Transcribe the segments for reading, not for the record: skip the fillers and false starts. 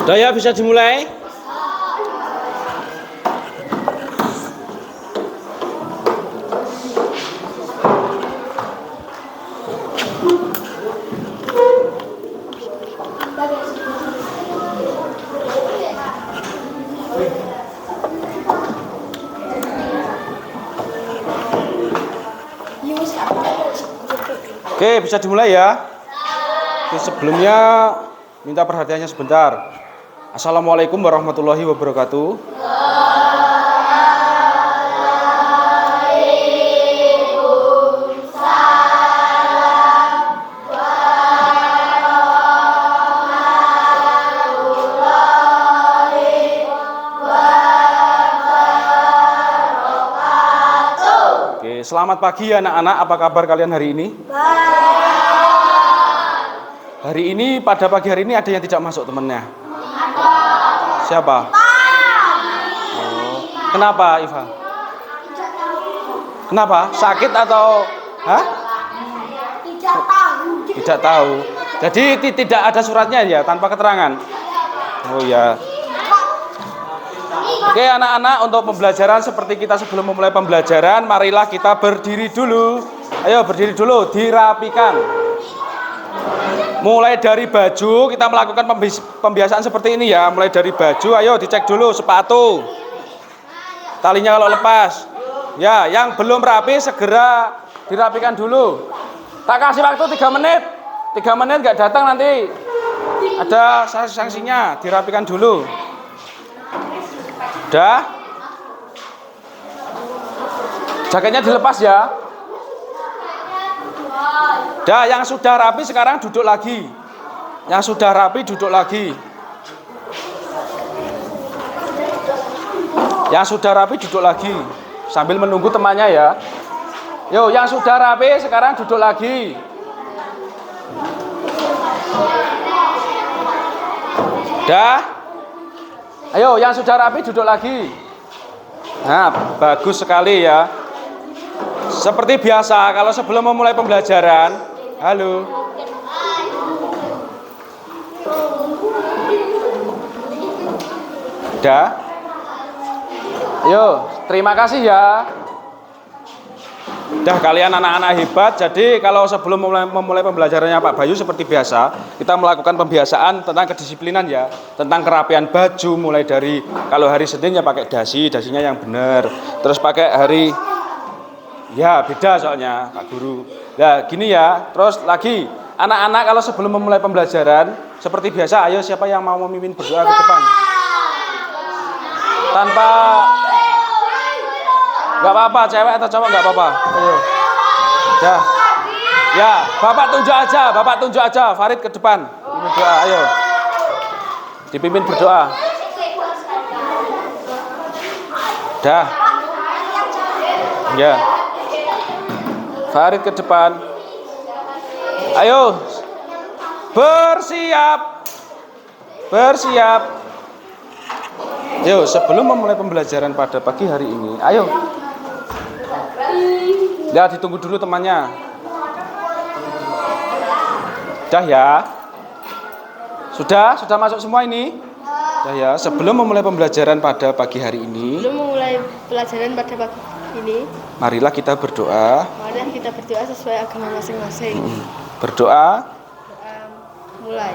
Udah ya, bisa dimulai. Oke, bisa dimulai ya. Oke, sebelumnya minta perhatiannya sebentar. Assalamualaikum warahmatullahi wabarakatuh. Oke, selamat pagi anak-anak. Apa kabar kalian hari ini? Hari ini, pada pagi hari ini ada yang tidak masuk temennya? Siapa? Oh. Kenapa, Iva? Kenapa? Sakit atau? Hah? Tidak tahu. Jadi tidak ada suratnya ya, tanpa keterangan. Oh ya. Oke anak-anak, untuk pembelajaran seperti kita sebelum memulai pembelajaran, marilah kita berdiri dulu. Ayo berdiri dulu, dirapikan. Mulai dari baju, kita melakukan pembiasaan seperti ini ya. Mulai dari baju, ayo dicek dulu sepatu. Talinya kalau lepas. Ya, yang belum rapi segera dirapikan dulu. Tak kasih waktu 3 menit. 3 menit nggak datang nanti ada sanksinya, dirapikan dulu. Udah? Jaketnya dilepas ya. Dah, yang sudah rapi sekarang duduk lagi. Yang sudah rapi duduk lagi. Yang sudah rapi duduk lagi. Sambil menunggu temannya ya. Yo, yang sudah rapi sekarang duduk lagi. Dah. Ayo, yang sudah rapi duduk lagi. Nah, bagus sekali ya. Seperti biasa, kalau sebelum memulai pembelajaran, halo. Udah? Yo, terima kasih ya. Udah, kalian anak-anak hebat. Jadi kalau sebelum memulai pembelajarannya Pak Bayu seperti biasa, kita melakukan pembiasaan tentang kedisiplinan ya, tentang kerapian baju, mulai dari kalau hari Senin ya pakai dasinya yang benar. Terus pakai hari ya beda soalnya Pak Guru. Nah gini ya, terus lagi anak-anak kalau sebelum memulai pembelajaran seperti biasa, ayo siapa yang mau memimpin berdoa ke depan? Tanpa, nggak apa-apa, cewek atau cowok nggak apa-apa. Ayo, dah. Ya, bapak tunjuk aja, Farid ke depan. Berdoa, ayo. Dipimpin berdoa. Dah. Ya. Farid ke depan. Ayo. Bersiap. Ayo, sebelum memulai pembelajaran pada pagi hari ini, ayo. Ya, ditunggu dulu temannya. Dah ya. Sudah masuk semua ini? Dah ya, sebelum memulai pembelajaran pada pagi hari ini. Marilah kita berdoa. Sesuai agama masing-masing. Berdoa. Mulai.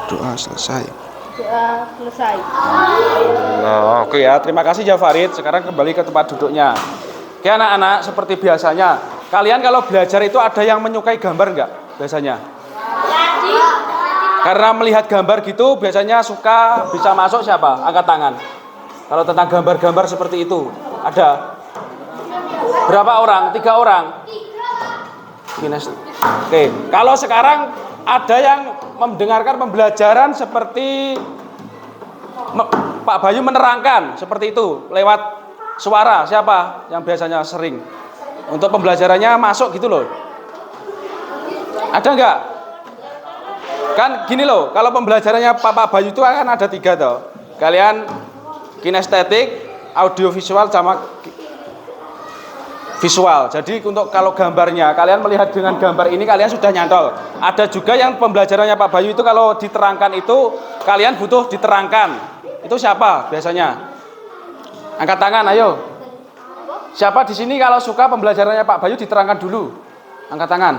Berdoa selesai. Nah, oke ya, terima kasih ya Farid. Sekarang kembali ke tempat duduknya. Oke anak-anak, seperti biasanya, kalian kalau belajar itu ada yang menyukai gambar nggak biasanya? Karena melihat gambar gitu biasanya suka, bisa masuk siapa? Angkat tangan. Kalau tentang gambar-gambar seperti itu ada berapa orang? 3 orang. Oke, kalau sekarang ada yang mendengarkan pembelajaran seperti Pak Bayu menerangkan seperti itu lewat suara. Siapa yang biasanya sering untuk pembelajarannya masuk gitu loh? Ada nggak? Kan gini loh, kalau pembelajarannya Pak Bayu itu kan ada 3 toh. Kalian kinestetik, audiovisual sama visual. Jadi untuk kalau gambarnya kalian melihat dengan gambar ini kalian sudah nyantol. Ada juga yang pembelajarannya Pak Bayu itu kalau diterangkan itu kalian butuh diterangkan. Itu siapa biasanya? Angkat tangan, ayo. Siapa di sini kalau suka pembelajarannya Pak Bayu diterangkan dulu? Angkat tangan.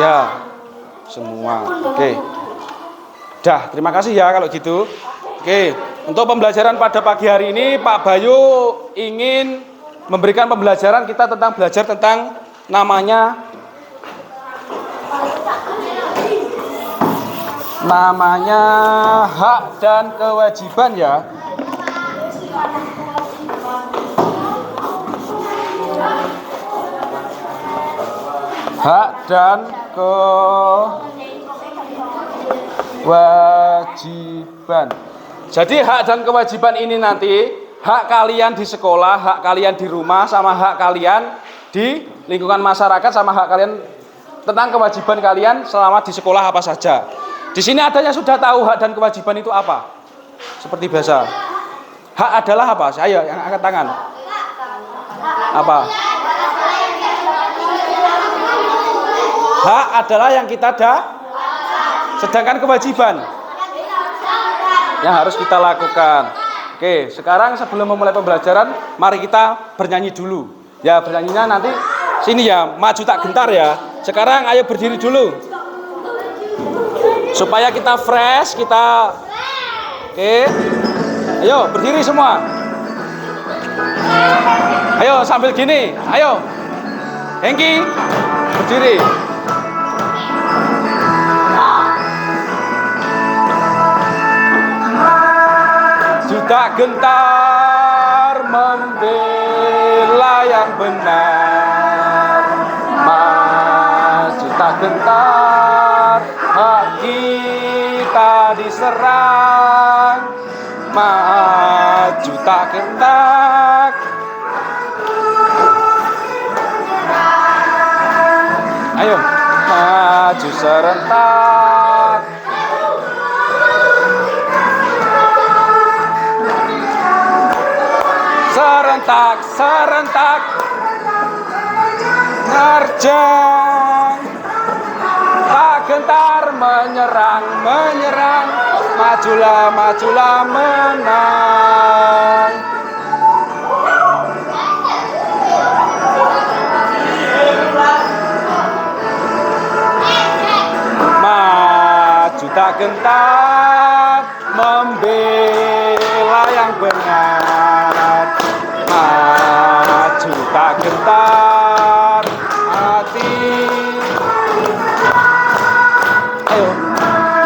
Ya, semua. Oke. Dah, terima kasih ya kalau gitu. Oke, untuk pembelajaran pada pagi hari ini Pak Bayu ingin memberikan pembelajaran kita tentang belajar tentang namanya hak dan kewajiban ya. Hak dan kewajiban. Jadi hak dan kewajiban ini nanti hak kalian di sekolah, hak kalian di rumah, sama hak kalian di lingkungan masyarakat, sama hak kalian tentang kewajiban kalian selama di sekolah apa saja. Di sini adanya sudah tahu hak dan kewajiban itu apa? Seperti biasa. Hak adalah apa? Ayo yang angkat tangan. Apa? Hak adalah yang kita ada. Sedangkan kewajiban yang harus kita lakukan. Oke, sekarang sebelum memulai pembelajaran, mari kita bernyanyi dulu. Ya, bernyanyinya nanti sini ya, maju tak gentar ya. Sekarang ayo berdiri dulu. Supaya kita fresh, kita oke. Ayo berdiri semua. Ayo sambil gini, ayo. Hengki, berdiri. Tak gentar membela yang benar, maju tak gentar, hak kita diserang, maju tak gentar. Ayo maju serentak. Serentak, serentak, nerjang, tak gentar menyerang, menyerang, majulah, majulah menang. Maju tak gentar, membela yang benar. Maju tak gentar hati. Ayo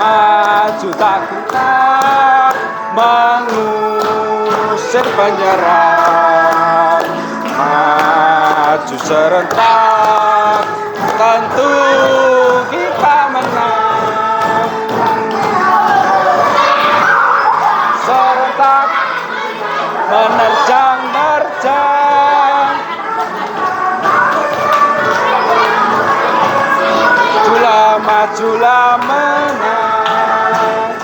maju tak gentar mengusir penyerang. Maju serentak tentu kita menang. Serentak menerjang, nerjang, majulah, majulah menang.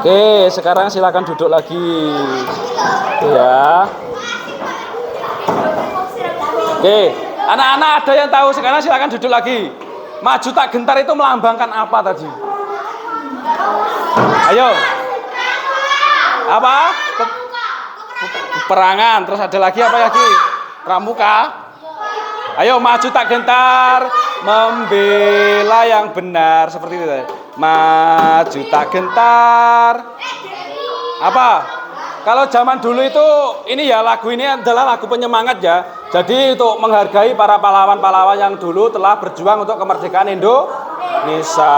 Oke, sekarang silakan duduk lagi ya. Oke, anak-anak ada yang tahu sekarang silakan duduk lagi. Maju tak gentar itu melambangkan apa tadi? Ayo. Apa? Peperangan. Terus ada lagi apa lagi? Pramuka. Ayo maju tak gentar, membela yang benar seperti itu. Maju tak gentar. Apa? Kalau zaman dulu itu ini ya lagu ini adalah lagu penyemangat ya. Jadi untuk menghargai para pahlawan-pahlawan yang dulu telah berjuang untuk kemerdekaan Indonesia.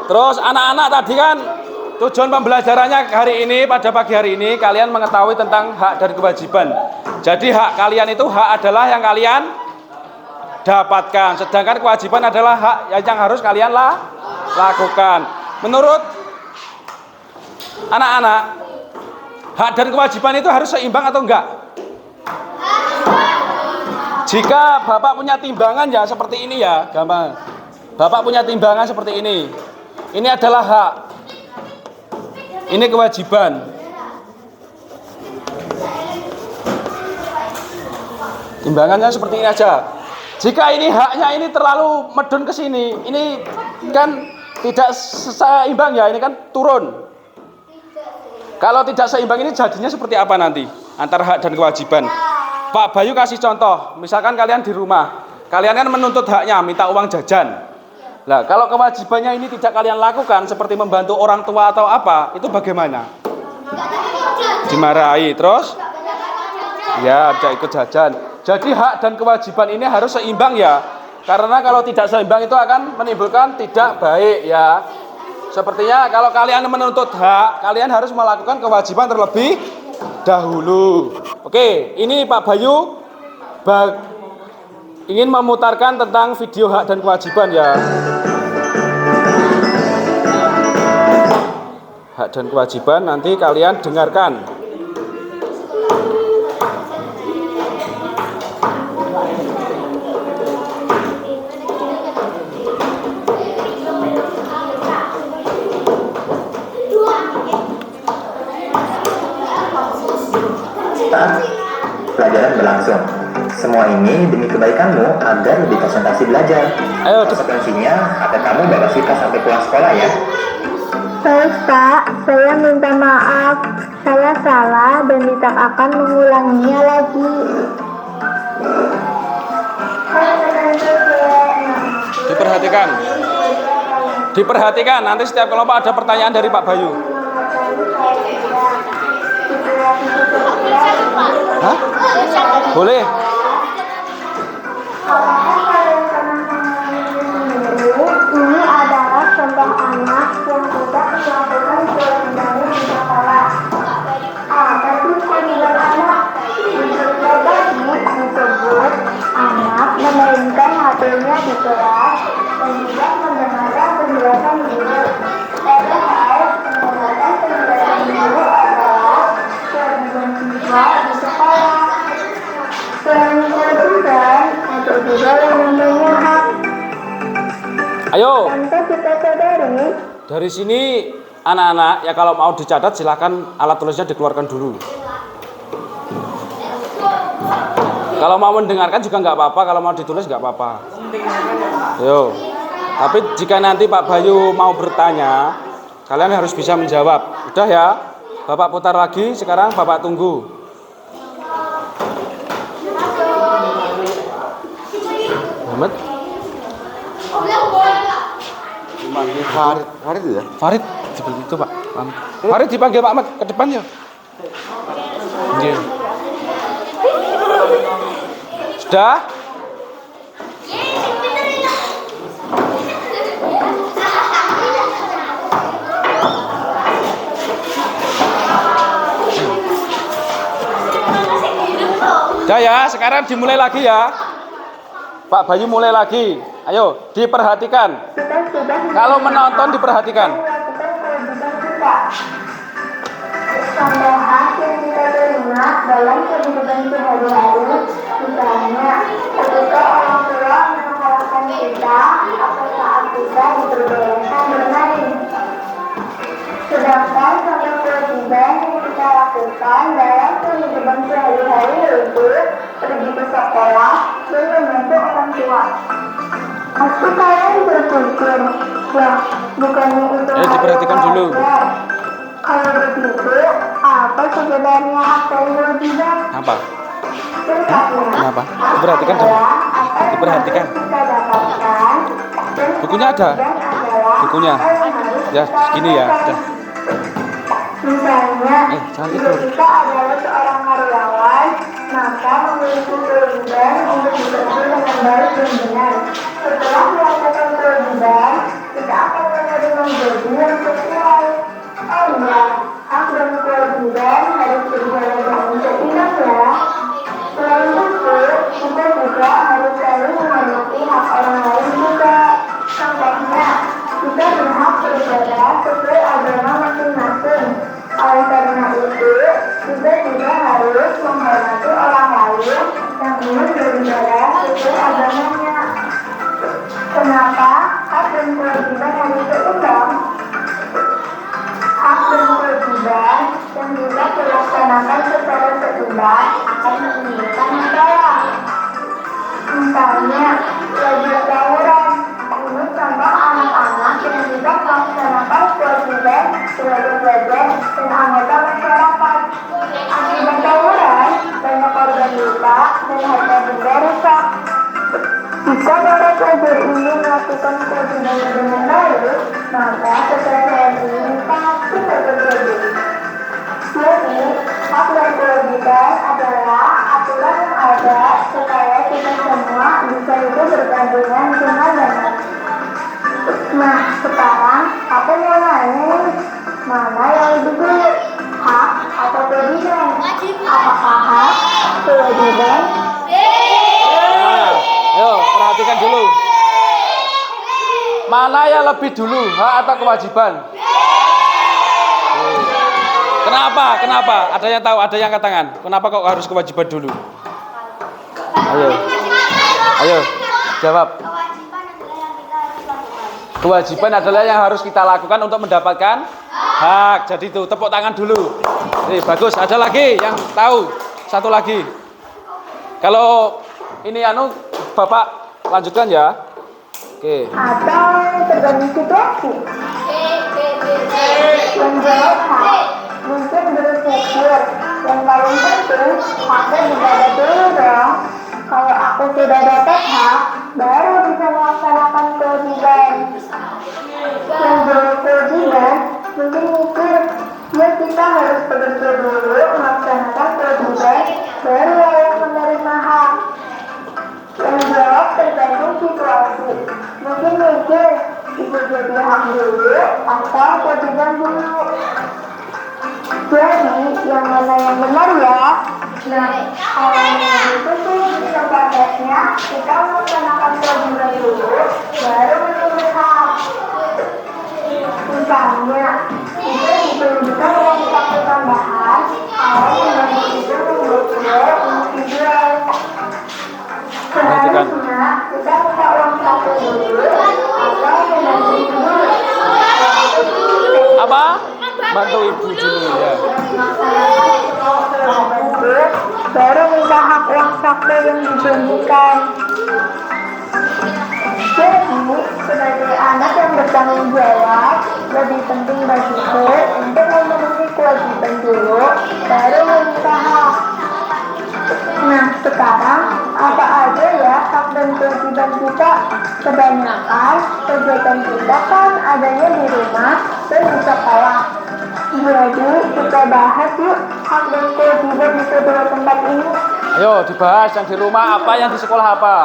Terus anak-anak tadi kan tujuan pembelajarannya hari ini, pada pagi hari ini kalian mengetahui tentang hak dan kewajiban. Jadi hak kalian itu hak adalah yang kalian dapatkan, sedangkan kewajiban adalah hak yang harus kalian lakukan. Menurut anak-anak, hak dan kewajiban itu harus seimbang atau enggak? Jika Bapak punya timbangan ya seperti ini ya, gampang. Bapak punya timbangan seperti ini. Ini adalah hak. Ini kewajiban. Timbangannya seperti ini aja. Jika ini haknya ini terlalu medun ke sini, ini kan tidak seimbang ya, ini kan turun. Kalau tidak seimbang ini jadinya seperti apa nanti antara hak dan kewajiban? Pak Bayu kasih contoh, misalkan kalian di rumah, kalian kan menuntut haknya, minta uang jajan. Nah, kalau kewajibannya ini tidak kalian lakukan, seperti membantu orang tua atau apa, itu bagaimana? Dimarahi, terus? Ya, tidak ikut jajan. Jadi hak dan kewajiban ini harus seimbang ya, karena kalau tidak seimbang itu akan menimbulkan tidak baik ya. Sepertinya kalau kalian menuntut hak, kalian harus melakukan kewajiban terlebih dahulu. Oke, ini Pak Bayu ingin memutarkan tentang video hak dan kewajiban ya. Hak dan kewajiban nanti kalian dengarkan. Pelajaran berlangsung. Semua ini demi kebaikanmu agar lebih konsentrasi belajar. Ayo, konsekuensinya agar kamu bebas kita sampai pulang sekolah ya. Baik Pak, saya minta maaf. Saya salah dan tidak akan mengulanginya lagi. Diperhatikan. Diperhatikan, nanti setiap kelompok ada pertanyaan dari Pak Bayu. Hah? Boleh. Ini adalah contoh anak yang tidak melakukan kewajibannya di sekolah. Apa sih kewajiban anak? Tadi disebut anak memainkan HP-nya di kelas dan tidak mendengarkan penjelasan guru. Padahal mendengarkan penjelasan guru adalah kewajiban siswa di sekolah. Selain kewajiban, ada juga yang namanya hak. Ayo. Tanpa kita sadari, Dari sini anak-anak ya kalau mau dicatat silahkan alat tulisnya dikeluarkan dulu. Kalau mau mendengarkan juga nggak apa-apa, kalau mau ditulis nggak apa-apa. Yo. Tapi jika nanti Pak Bayu mau bertanya, kalian harus bisa menjawab. Udah ya, Bapak putar lagi. Sekarang Bapak tunggu. Muhammad. Farid itu ya? Farid seperti itu Pak. Farid dipanggil Pak Ahmad ke depan ya. Iya. Sudah? Sudah ya, sekarang dimulai lagi ya. Pak Bayu mulai lagi. Ayo, diperhatikan. kita sudah Kalau menonton diperhatikan. melakukan kewajiban kita. Tambahan yang kita terima dalam kehidupan sehari-hari, misalnya ketika orang tua mengalahkan kita atau saat kita diperbolehkan bermain. Sedangkan contoh kewajiban yang kita lakukan dalam kehidupan sehari-hari yaitu pergi ke sekolah dan membantu orang tua. Pasti kalian berpikir, ya bukannya itu Diperhatikan dulu. wajar. Kalau begitu, apa sebenarnya hak dan kewajiban? Apa? Singkatnya, Kenapa? hak Diperhatikan dulu. adalah apa yang Diperhatikan. harus kita dapatkan, dan Bukunya ada? kewajiban adalah Bukunya? apa yang harus Ya, kita segini ya. lakukan. Udah. Misalnya, jangan jika tidur. kita adalah seorang karyawan, maka memiliki kewajiban untuk bekerja dengan baik dan benar. Setelah melakukan kewajiban, kita akan menerima gaji yang sesuai. ya, hak dan kewajiban harus berjalan dengan seimbang ya. Selain itu, kita juga harus saling menghormati hak orang lain juga. Contohnya, kita berhak beribadah sesuai agama masing-masing. Oleh karena itu, kita juga harus menghormati orang lain yang ingin beribadah sesuai agamanya. Kenapa hak dan kewajiban harus seimbang? Hak dan kewajiban yang juga dilaksanakan secara seimbang akan menimbulkan masalah. Misalnya, belajar tawuran. Ini contoh anak-anak yang juga melaksanakan kewajiban sebagai pelajar dan anggota masyarakat. Akibat tawuran, banyak korban luka dan harta benda rusak. Jika para pelajar ini melakukan kewajibannya dengan baik, maka kekerasan ini sangat tidak terjadi. Jadi, hak dan kewajiban adalah aturan yang ada supaya kita semua bisa hidup berdampingan dengan benar. Nah, sekarang aku mau nanya nih, mana yang lebih dulu, hak atau kewajiban? Apakah hak, kewajiban? Ayo, perhatikan dulu. Mana yang lebih dulu, hak atau kewajiban? Kenapa? Kenapa? Ada yang tahu? Ada yang angkat tangan? Kenapa kok harus kewajiban dulu? Ayo, ayo, jawab. Kewajiban adalah yang harus kita lakukan untuk mendapatkan hak. Jadi itu tepuk tangan dulu. Bagus. Ada lagi yang tahu? Satu lagi. Kalau ini Bapak lanjutkan ya. Oke. Atau tergantung situasi. Menjawab hak, mungkin berpikir yang paling penting aku juga ada dulu dong. Kalau aku sudah dapat hak, baru bisa melaksanakan kewajiban. Menjawab kewajiban, mungkin mikir, ya kita harus bekerja dulu melaksanakan kewajiban, baru layak menerima hak. Menjawab tergantung situasi. Mungkin mikir, bisa jadi hak dulu atau kewajiban dulu. Jadi, yang mana yang benar ya? Nah, kalau itu sih sebatasnya kita melaksanakan kewajiban dulu, baru menerima hak. Misalnya, kita diperlukan uang saku tambahan, kalau membantu itu membuat individual. Seharusnya kita minta uang saku dulu atau membantu ibu dulu. Apa? Bantu ibu dulu ya. Baru minta hak uang saku yang dijanjikan. Jadi, sebagai anak yang bertanggung jawab, lebih penting bagiku untuk memenuhi kewajiban dulu, baru meminta hak. Nah, sekarang apa aja ya hak dan kewajiban kita? Kebanyakan kegiatan kita kan adanya di rumah dan di sekolah. Jadi, kita bahas yuk hak dan kewajiban di kedua tempat ini. Ayo dibahas yang di rumah apa, yang di sekolah apa?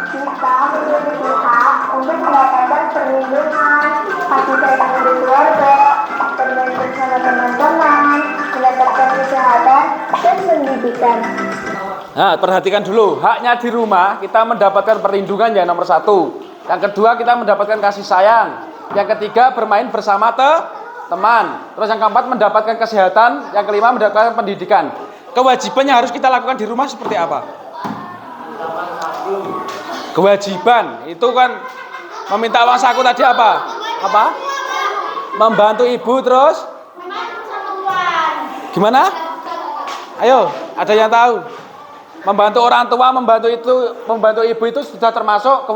Kita memiliki hak untuk mendapatkan perlindungan, kasih sayang dari keluarga, bermain bersama teman-teman, mendapatkan kesehatan dan pendidikan. Nah, perhatikan dulu, haknya di rumah kita mendapatkan perlindungan yang nomor 1. Yang kedua kita mendapatkan kasih sayang. Yang ketiga bermain bersama teman. Terus yang keempat mendapatkan kesehatan. Yang kelima mendapatkan pendidikan. Kewajiban yang harus kita lakukan di rumah seperti apa? Kewajiban itu kan meminta uang saku tadi apa? Apa? Membantu ibu terus? Gimana? Ayo, ada yang tahu? Membantu orang tua, membantu ibu itu sudah termasuk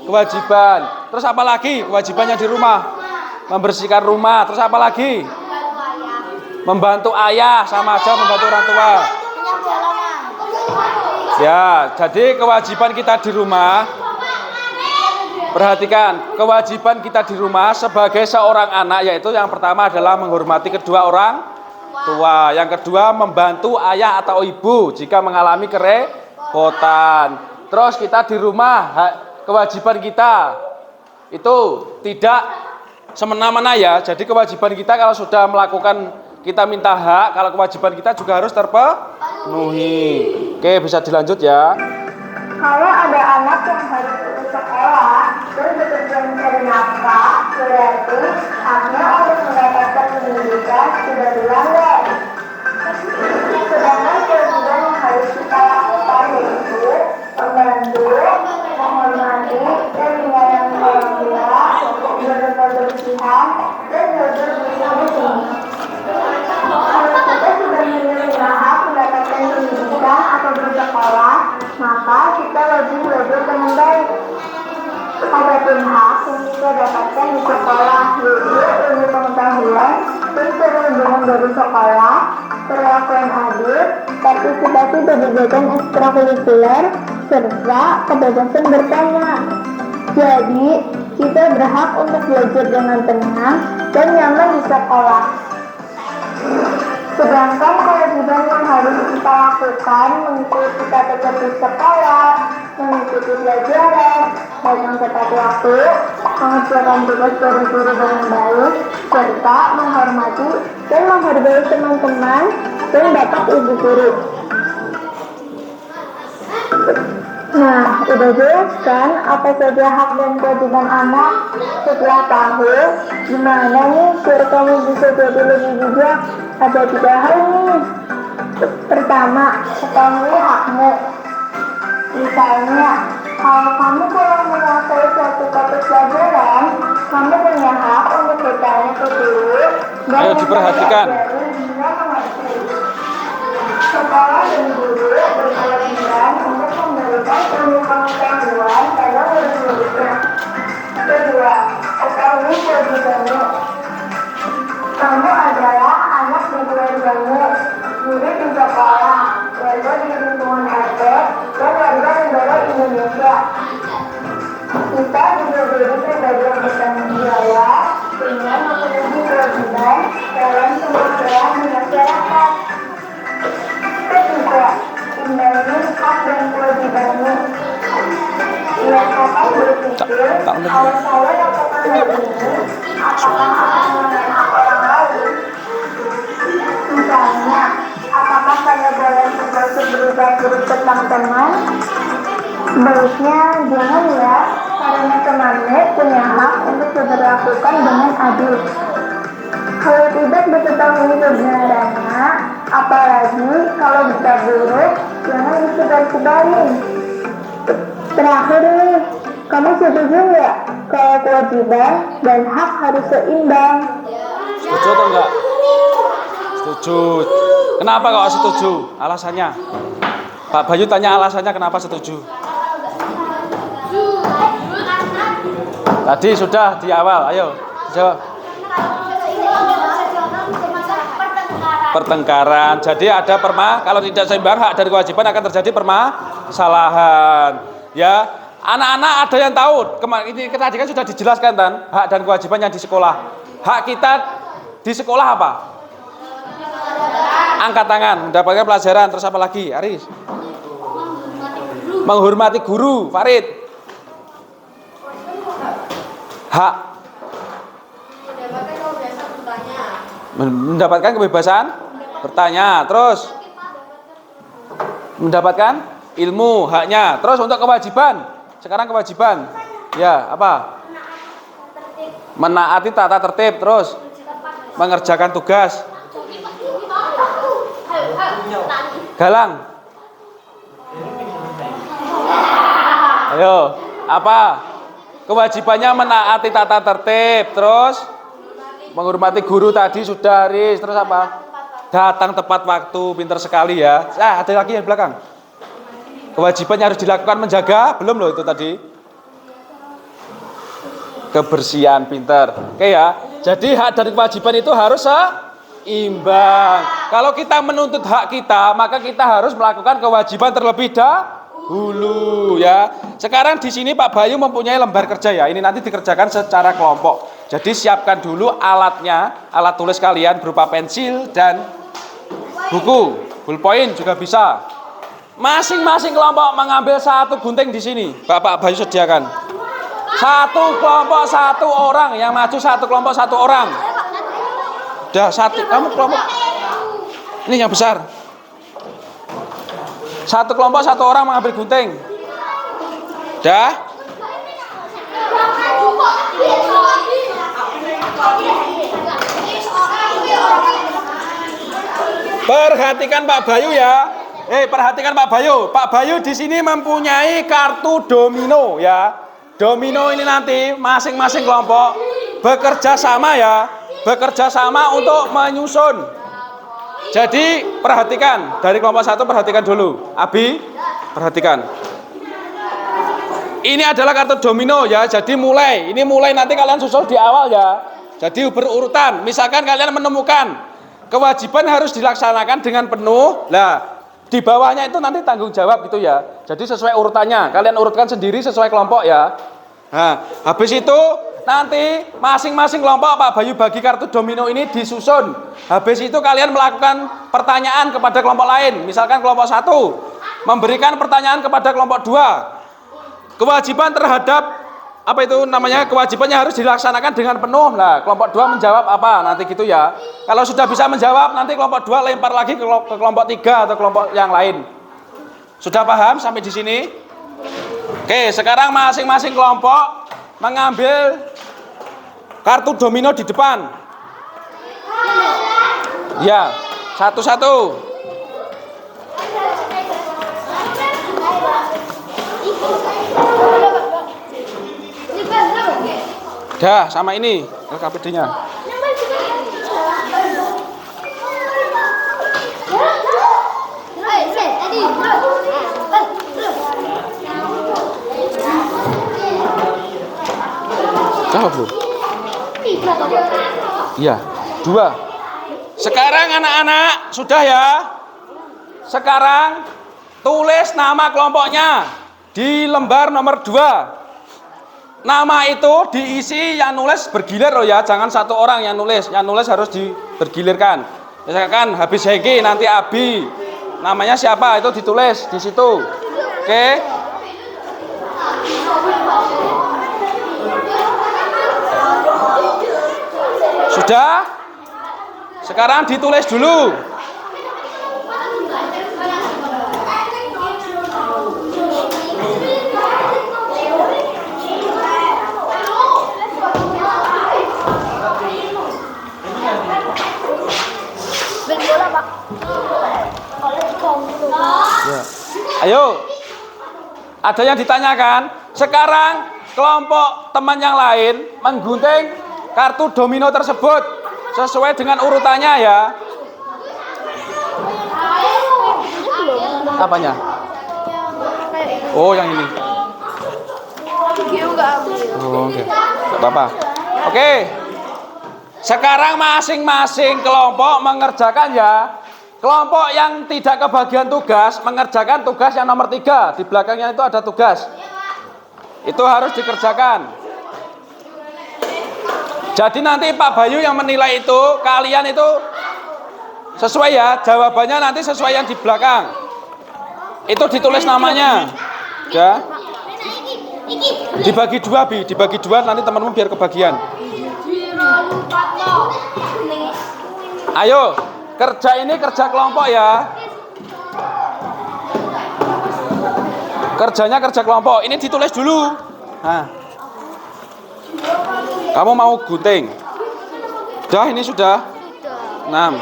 kewajiban. Terus apa lagi kewajibannya di rumah? Membersihkan rumah. Terus apa lagi? Membantu ayah, sama aja membantu orang tua. Ya, jadi kewajiban kita di rumah. Perhatikan, kewajiban kita di rumah sebagai seorang anak yaitu yang pertama adalah menghormati kedua orang tua. Yang kedua membantu ayah atau ibu jika mengalami kerepotan. Terus kita di rumah kewajiban kita itu tidak semena-mena ya. Jadi kewajiban kita kalau sudah melakukan, kita minta hak, kalau kewajiban kita juga harus terpenuhi. Oke, bisa dilanjut ya. Kalau ada anak yang harus putus sekolah dan bekerja mencari nafkah, berarti haknya untuk mendapatkan pendidikan sudah dilanggar. Sedangkan kewajiban yang harus kita lakukan yaitu membantu, menghormati, dan menyayangi orang tua, berkebersihan, dan belajar bersama-sama. Kalau kita sudah menerima hak mendapatkan pendidikan atau bersekolah, maka kita wajib belajar dengan baik. Adapun hak yang kita dapatkan di sekolah yaitu ilmu pengetahuan, perlindungan dari sekolah, perlakuan adil, partisipasi kegiatan ekstrakurikuler, serta kebebasan bertanya. Jadi, kita berhak untuk belajar dengan tenang dan nyaman di sekolah. Sedangkan kewajiban yang harus kita lakukan mengikuti tata tertib sekolah, mengikuti pelajaran, datang tepat waktu, mengerjakan tugas dari guru dengan baik, serta menghormati dan menghargai teman-teman dan bapak ibu guru. Nah, udah jelas kan apa saja hak dan kewajiban anak? Setelah tahu, gimana nih biar kamu bisa jadi lebih bijak? Ada 3 hal nih. Pertama, ketahui hakmu. Misalnya, kalau kamu kurang menguasai suatu topik pelajaran, kamu punya hak untuk bertanya ke guru dan Ayo diperhatikan. Sekolah dan guru berkewajiban untuk memberikan ilmu pengetahuan pada murid-muridnya. Kedua, ketahui kewajibanmu. Kamu adalah anak di keluargamu, murid di sekolah, warga di lingkungan RT, dan warga negara Indonesia. Kita juga jadi pribadi yang bertanggung jawab dengan memenuhi kewajiban dalam semua peran di masyarakat. Ketiga, imbangi hak dan kewajibanmu. Biasakan berpikir, kalau saya lakukan hal ini, apakah akan melanggar hak orang lain? Misalnya, apakah saya boleh bergosip berita buruk tentang teman? Baiknya jangan ya, karena temanmu punya hak untuk diperlakukan dengan adil. Kalau tidak diketahui kebenarannya, apalagi kalau berita buruk, jangan disebar-sebarin. Terakhir nih, kamu setuju nggak kalau kewajiban dan hak harus seimbang? Setuju atau enggak? Setuju. Kenapa kok setuju? Alasannya? Pak Bayu tanya alasannya kenapa setuju. Tadi sudah di awal, ayo jawab. Pertengkaran. Jadi ada kalau tidak seimbang hak dan kewajiban akan terjadi permasalahan. Ya, anak-anak ada yang tahu. Ini tadi kan sudah dijelaskan kan, hak dan kewajiban yang di sekolah. Hak kita di sekolah apa? Angkat tangan, mendapatkan pelajaran. Terus apa lagi, Aris? Menghormati guru, Farid. Hak mendapatkan kebebasan bertanya, terus mendapatkan ilmu, haknya. Terus untuk kewajiban, sekarang kewajiban ya apa? Menaati tata tertib, terus mengerjakan tugas. Galang, ayo apa? Kewajibannya menaati tata tertib, terus menghormati guru tadi sudah, Riz. Terus apa? Datang tepat waktu, pinter sekali ya. Ada lagi yang belakang. Kewajibannya harus dilakukan menjaga, belum loh itu tadi. Kebersihan, pinter. Oke ya. Jadi hak dan kewajiban itu harus seimbang. Kalau kita menuntut hak kita, maka kita harus melakukan kewajiban terlebih dahulu ya. Sekarang di sini Pak Bayu mempunyai lembar kerja ya. Ini nanti dikerjakan secara kelompok. Jadi siapkan dulu alatnya, alat tulis kalian berupa pensil dan buku, ballpoint juga bisa. Masing-masing kelompok mengambil satu gunting di sini. Bapak Bayu sediakan. Satu kelompok satu orang, yang maju satu kelompok satu orang. Udah satu, kamu kelompok. Ini yang besar. Satu kelompok satu orang mengambil gunting. Udah. Perhatikan Pak Bayu ya. Perhatikan Pak Bayu. Pak Bayu di sini mempunyai kartu domino ya. Domino ini nanti masing-masing kelompok bekerja sama ya, bekerja sama untuk menyusun. Jadi perhatikan dari kelompok satu, perhatikan dulu. Abi, perhatikan. Ini adalah kartu domino ya. Jadi ini mulai nanti kalian susul di awal ya. Jadi berurutan. Misalkan kalian menemukan kewajiban harus dilaksanakan dengan penuh. Nah, di bawahnya itu nanti tanggung jawab gitu ya. Jadi sesuai urutannya. Kalian urutkan sendiri sesuai kelompok ya. Nah, habis itu nanti masing-masing kelompok Pak Bayu bagi kartu domino ini disusun. Habis itu kalian melakukan pertanyaan kepada kelompok lain. Misalkan kelompok satu memberikan pertanyaan kepada kelompok dua. Kewajiban terhadap apa itu namanya, kewajibannya harus dilaksanakan dengan penuh. Nah, kelompok dua menjawab apa nanti gitu ya. Kalau sudah bisa menjawab, nanti kelompok dua lempar lagi ke kelompok tiga atau kelompok yang lain. Sudah paham sampai di sini? Oke, sekarang masing-masing kelompok mengambil kartu domino di depan. Ya, satu-satu. Dah, sama ini LKPD-nya. Jawab belum? Iya, 2. Sekarang anak-anak sudah ya. Sekarang tulis nama kelompoknya di lembar nomor 2. Nama itu diisi, yang nulis bergilir loh ya, jangan satu orang yang nulis harus bergilirkan. Misalkan habis Heki nanti Abi, namanya siapa itu ditulis di situ. Oke. Sudah? Sekarang ditulis dulu. Ya. Ayo, ada yang ditanyakan. Sekarang kelompok teman yang lain menggunting kartu domino tersebut sesuai dengan urutannya ya. Apanya? Oh, yang ini. Oh, oke. Gak apa-apa. Oke. Sekarang masing-masing kelompok mengerjakan ya. Kelompok yang tidak kebagian tugas mengerjakan tugas yang nomor 3. Di belakangnya itu ada tugas. Itu harus dikerjakan. Jadi nanti Pak Bayu yang menilai itu, kalian itu sesuai ya. Jawabannya nanti sesuai yang di belakang. Itu ditulis namanya. Ya. Dibagi 2, Bi. Dibagi 2 nanti teman-teman biar kebagian. Ayo. Kerja ini kerja kelompok ya. Kerjanya kerja kelompok. Ini ditulis dulu. Nah. Kamu mau gunting? Sudah, ini sudah. 6.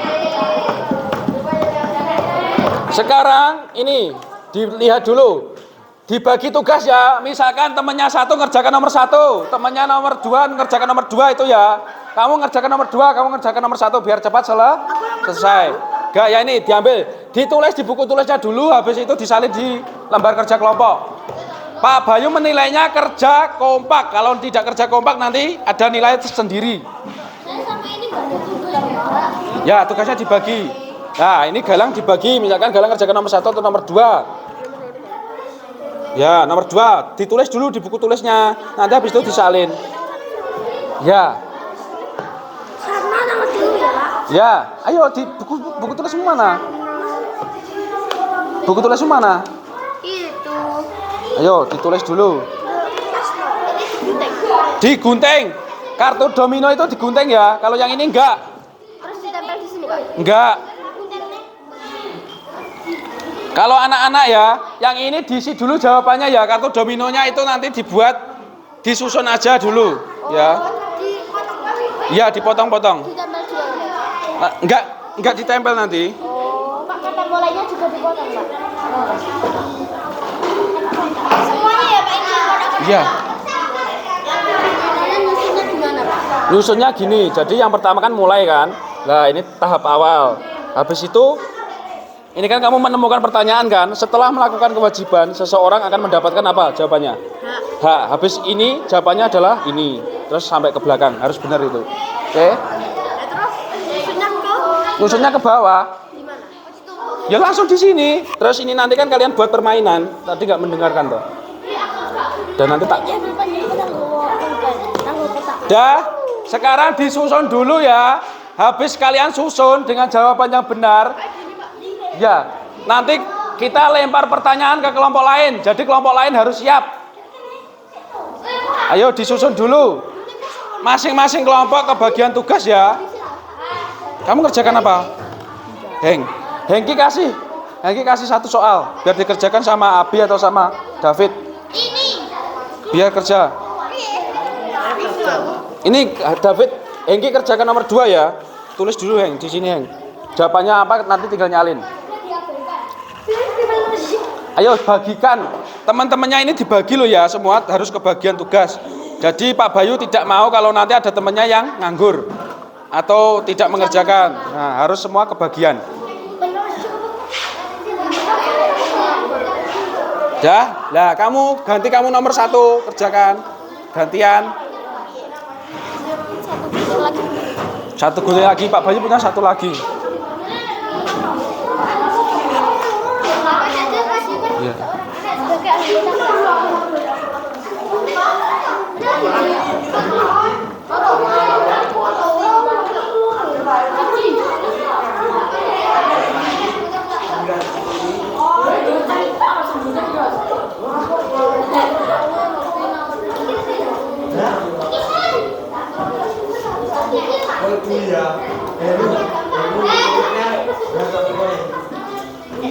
Sekarang ini dilihat dulu. Dibagi tugas ya. Misalkan temannya 1 ngerjakan nomor 1, temannya nomor 2 ngerjakan nomor 2 itu ya. Kamu ngerjakan nomor 2, kamu ngerjakan nomor 1 biar cepat selesai. Gak ya, ini diambil, ditulis di buku tulisnya dulu, habis itu disalin di lembar kerja kelompok. Pak Bayu menilainya kerja kompak. Kalau tidak kerja kompak nanti ada nilai tersendiri. Ya, tugasnya dibagi. Nah, ini Galang dibagi, misalkan Galang kerjakan nomor 1 atau nomor 2. Ya, nomor 2 ditulis dulu di buku tulisnya. Nanti habis itu disalin. Ya. Ya, ayo di buku tulismu mana? Buku tulismu mana? Itu. Ayo ditulis dulu. Digunting. Kartu domino itu digunting ya. Kalau yang ini enggak. Terus ditempel di sini, Pak. Enggak. Kalau anak-anak ya, yang ini diisi dulu jawabannya ya. Kartu dominonya itu nanti dibuat, disusun aja dulu, ya. Iya, dipotong-potong. Ditempel juga, Pak. Enggak ditempel nanti. Oh, Pak, kata mulainya juga dipotong, Pak. Semuanya ya, Pak, ini dipotong. Iya. Nyusunnya gimana, Pak? Nyusunnya gini, jadi yang pertama kan mulai kan. Nah, ini tahap awal. Habis itu ini kan kamu menemukan pertanyaan kan. Setelah melakukan kewajiban, seseorang akan mendapatkan apa jawabannya? Hak. Habis ini jawabannya adalah ini. Terus sampai ke belakang, harus benar itu. Oke? Terus Nyusunnya ke bawah. Ya langsung di sini. Terus ini nanti kan kalian buat permainan. Tadi nggak mendengarkan toh. Dan nanti tak. Dah. Sekarang disusun dulu ya. Habis kalian susun dengan jawaban yang benar. Ya. Nanti kita lempar pertanyaan ke kelompok lain. Jadi kelompok lain harus siap. Ayo disusun dulu. Masing-masing kelompok kebagian tugas ya. Kamu kerjakan apa? Hengki kasih satu soal biar dikerjakan sama Abi atau sama David. Biar kerja. Ini David, Hengki kerjakan nomor 2 ya. Tulis dulu Heng di sini Heng. Jawabannya apa nanti tinggal nyalin. Ayo bagikan. Teman-temannya ini dibagi loh ya, semua harus kebagian tugas. Jadi Pak Bayu tidak mau kalau nanti ada temannya yang nganggur atau tidak mengerjakan. Nah, harus semua kebagian. Dah, lah kamu nomor 1 kerjakan. Gantian. Satu gunting lagi, Pak Bayu punya 1 lagi. Ya.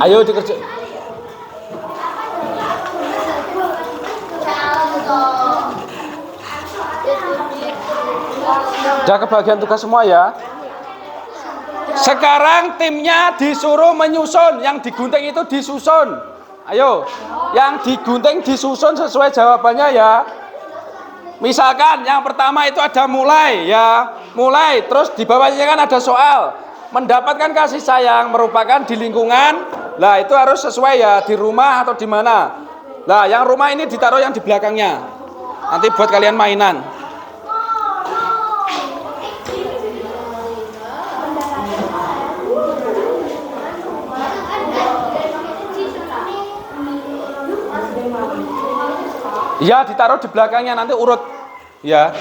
Ayo dikerja. Udah kebagian tugas semua ya. Sekarang timnya disuruh menyusun. Yang digunting itu disusun. Ayo, yang digunting disusun sesuai jawabannya ya. Misalkan yang pertama itu ada mulai ya. Mulai, terus di bawahnya kan ada soal. Mendapatkan kasih sayang merupakan di lingkungan. Lah itu harus sesuai ya, di rumah atau di mana. Lah yang rumah ini ditaruh yang di belakangnya. Nanti buat kalian mainan. Ya ditaruh di belakangnya nanti urut. Ya.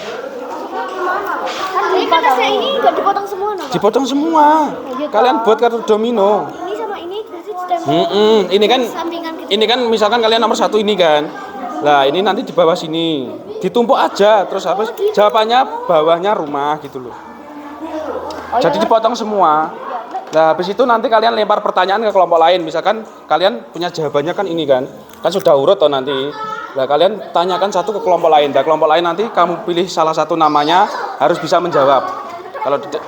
Kan ini nggak dipotong semua, no, Pak? Dipotong semua. Kalian buat kartu domino. Ini sama ini berarti ditempel. Ini kan misalkan kalian nomor 1 ini kan. Lah ini nanti di bawah sini. Ditumpuk aja terus habis jawabannya bawahnya rumah gitu loh. Jadi dipotong semua. Nah habis itu nanti kalian lempar pertanyaan ke kelompok lain. Misalkan kalian punya jawabannya kan ini kan. Kan sudah urut toh nanti. Nah kalian tanyakan satu ke kelompok lain. Nah kelompok lain nanti kamu pilih salah satu namanya harus bisa menjawab. Kalau tidak.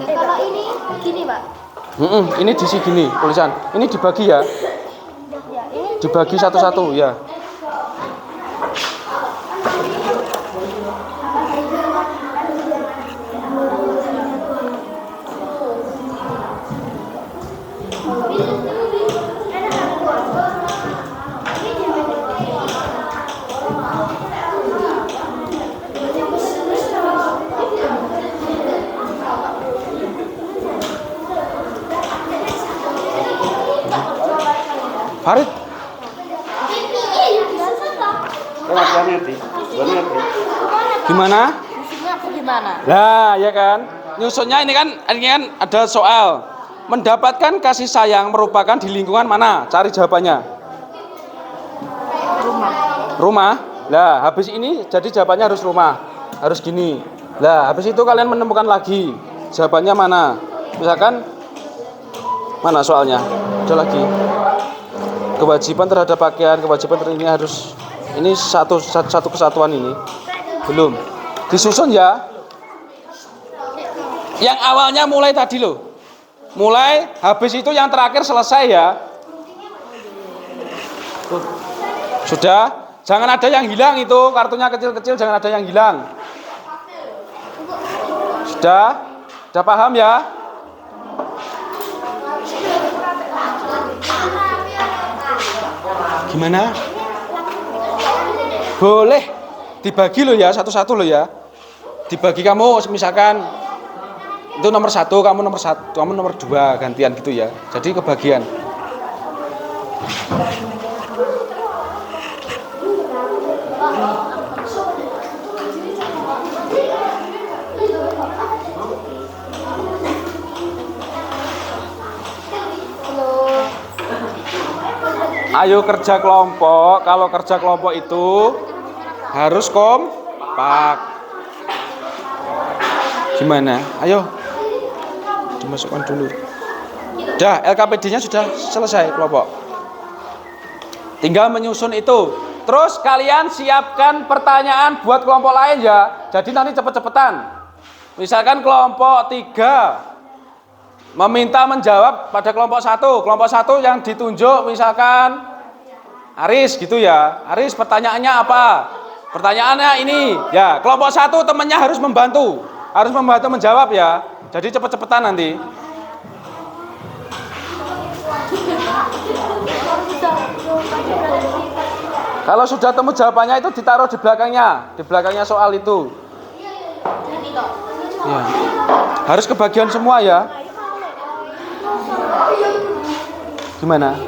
Kalau ini gini, Pak. Ini diisi gini tulisan. Ini dibagi ya. Dibagi satu-satu ya. Farid. Gimana? Nyusunnya apa gimana? Nah, ya kan. Nyusunnya ini kan ada soal. Mendapatkan kasih sayang merupakan di lingkungan mana? Cari jawabannya. Rumah. Rumah. Nah, habis ini jadi jawabannya harus rumah. harus gini. Lah, habis itu kalian menemukan lagi jawabannya mana. Misalkan mana soalnya? Ada lagi. Kewajiban terhadap pakaian, kewajiban ini harus ini satu kesatuan ini. Belum. Disusun ya. Yang awalnya mulai tadi loh. Mulai habis itu yang terakhir selesai ya. Sudah? Jangan ada yang hilang itu, kartunya kecil-kecil jangan ada yang hilang. Sudah? Sudah paham ya? Gimana? Boleh dibagi loh ya, satu-satu loh ya. Dibagi kamu misalkan itu nomor 1, kamu nomor 1, kamu nomor 2, gantian gitu ya. Jadi kebagian. Ayo kerja kelompok. Kalau kerja kelompok itu harus kompak. Gimana? Ayo dimasukkan dulu. Dah, LKPD-nya sudah selesai kelompok. Tinggal menyusun itu. Terus kalian siapkan pertanyaan buat kelompok lain ya. Jadi nanti cepet-cepetan. Misalkan kelompok 3 meminta menjawab pada kelompok 1. Kelompok 1 yang ditunjuk misalkan Aris gitu ya. Aris pertanyaannya apa? Pertanyaannya ini. Ya, kelompok 1 temannya harus membantu. Harus membantu menjawab ya. Jadi cepet-cepetan nanti. Kalau sudah temu jawabannya itu ditaruh di belakangnya soal itu. Ya. Harus kebagian semua ya. Gimana?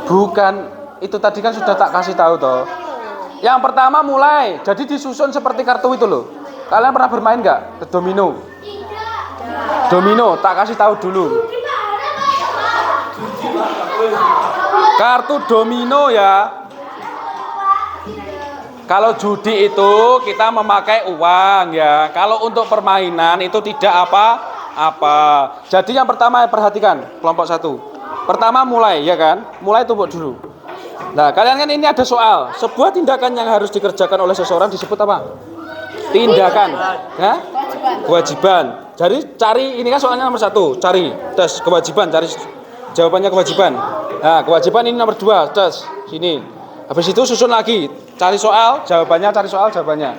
Bukan, itu tadi kan sudah tak kasih tahu toh. Yang pertama mulai, jadi disusun seperti kartu itu loh. Kalian pernah bermain nggak ke domino? Domino, tak kasih tahu dulu. Kartu domino ya. Kalau judi itu kita memakai uang ya. Kalau untuk permainan itu tidak apa-apa. Jadi yang pertama perhatikan kelompok 1. Pertama mulai ya kan. Mulai tumbuk dulu. Nah kalian kan ini ada soal. Sebuah tindakan yang harus dikerjakan oleh seseorang disebut apa? Tindakan. Ya? Kewajiban. Jadi cari ini kan soalnya nomor 1. Cari tes kewajiban. Cari jawabannya kewajiban. Nah kewajiban ini nomor 2. Tes sini. Habis itu susun lagi. Cari soal, jawabannya, cari soal, jawabannya.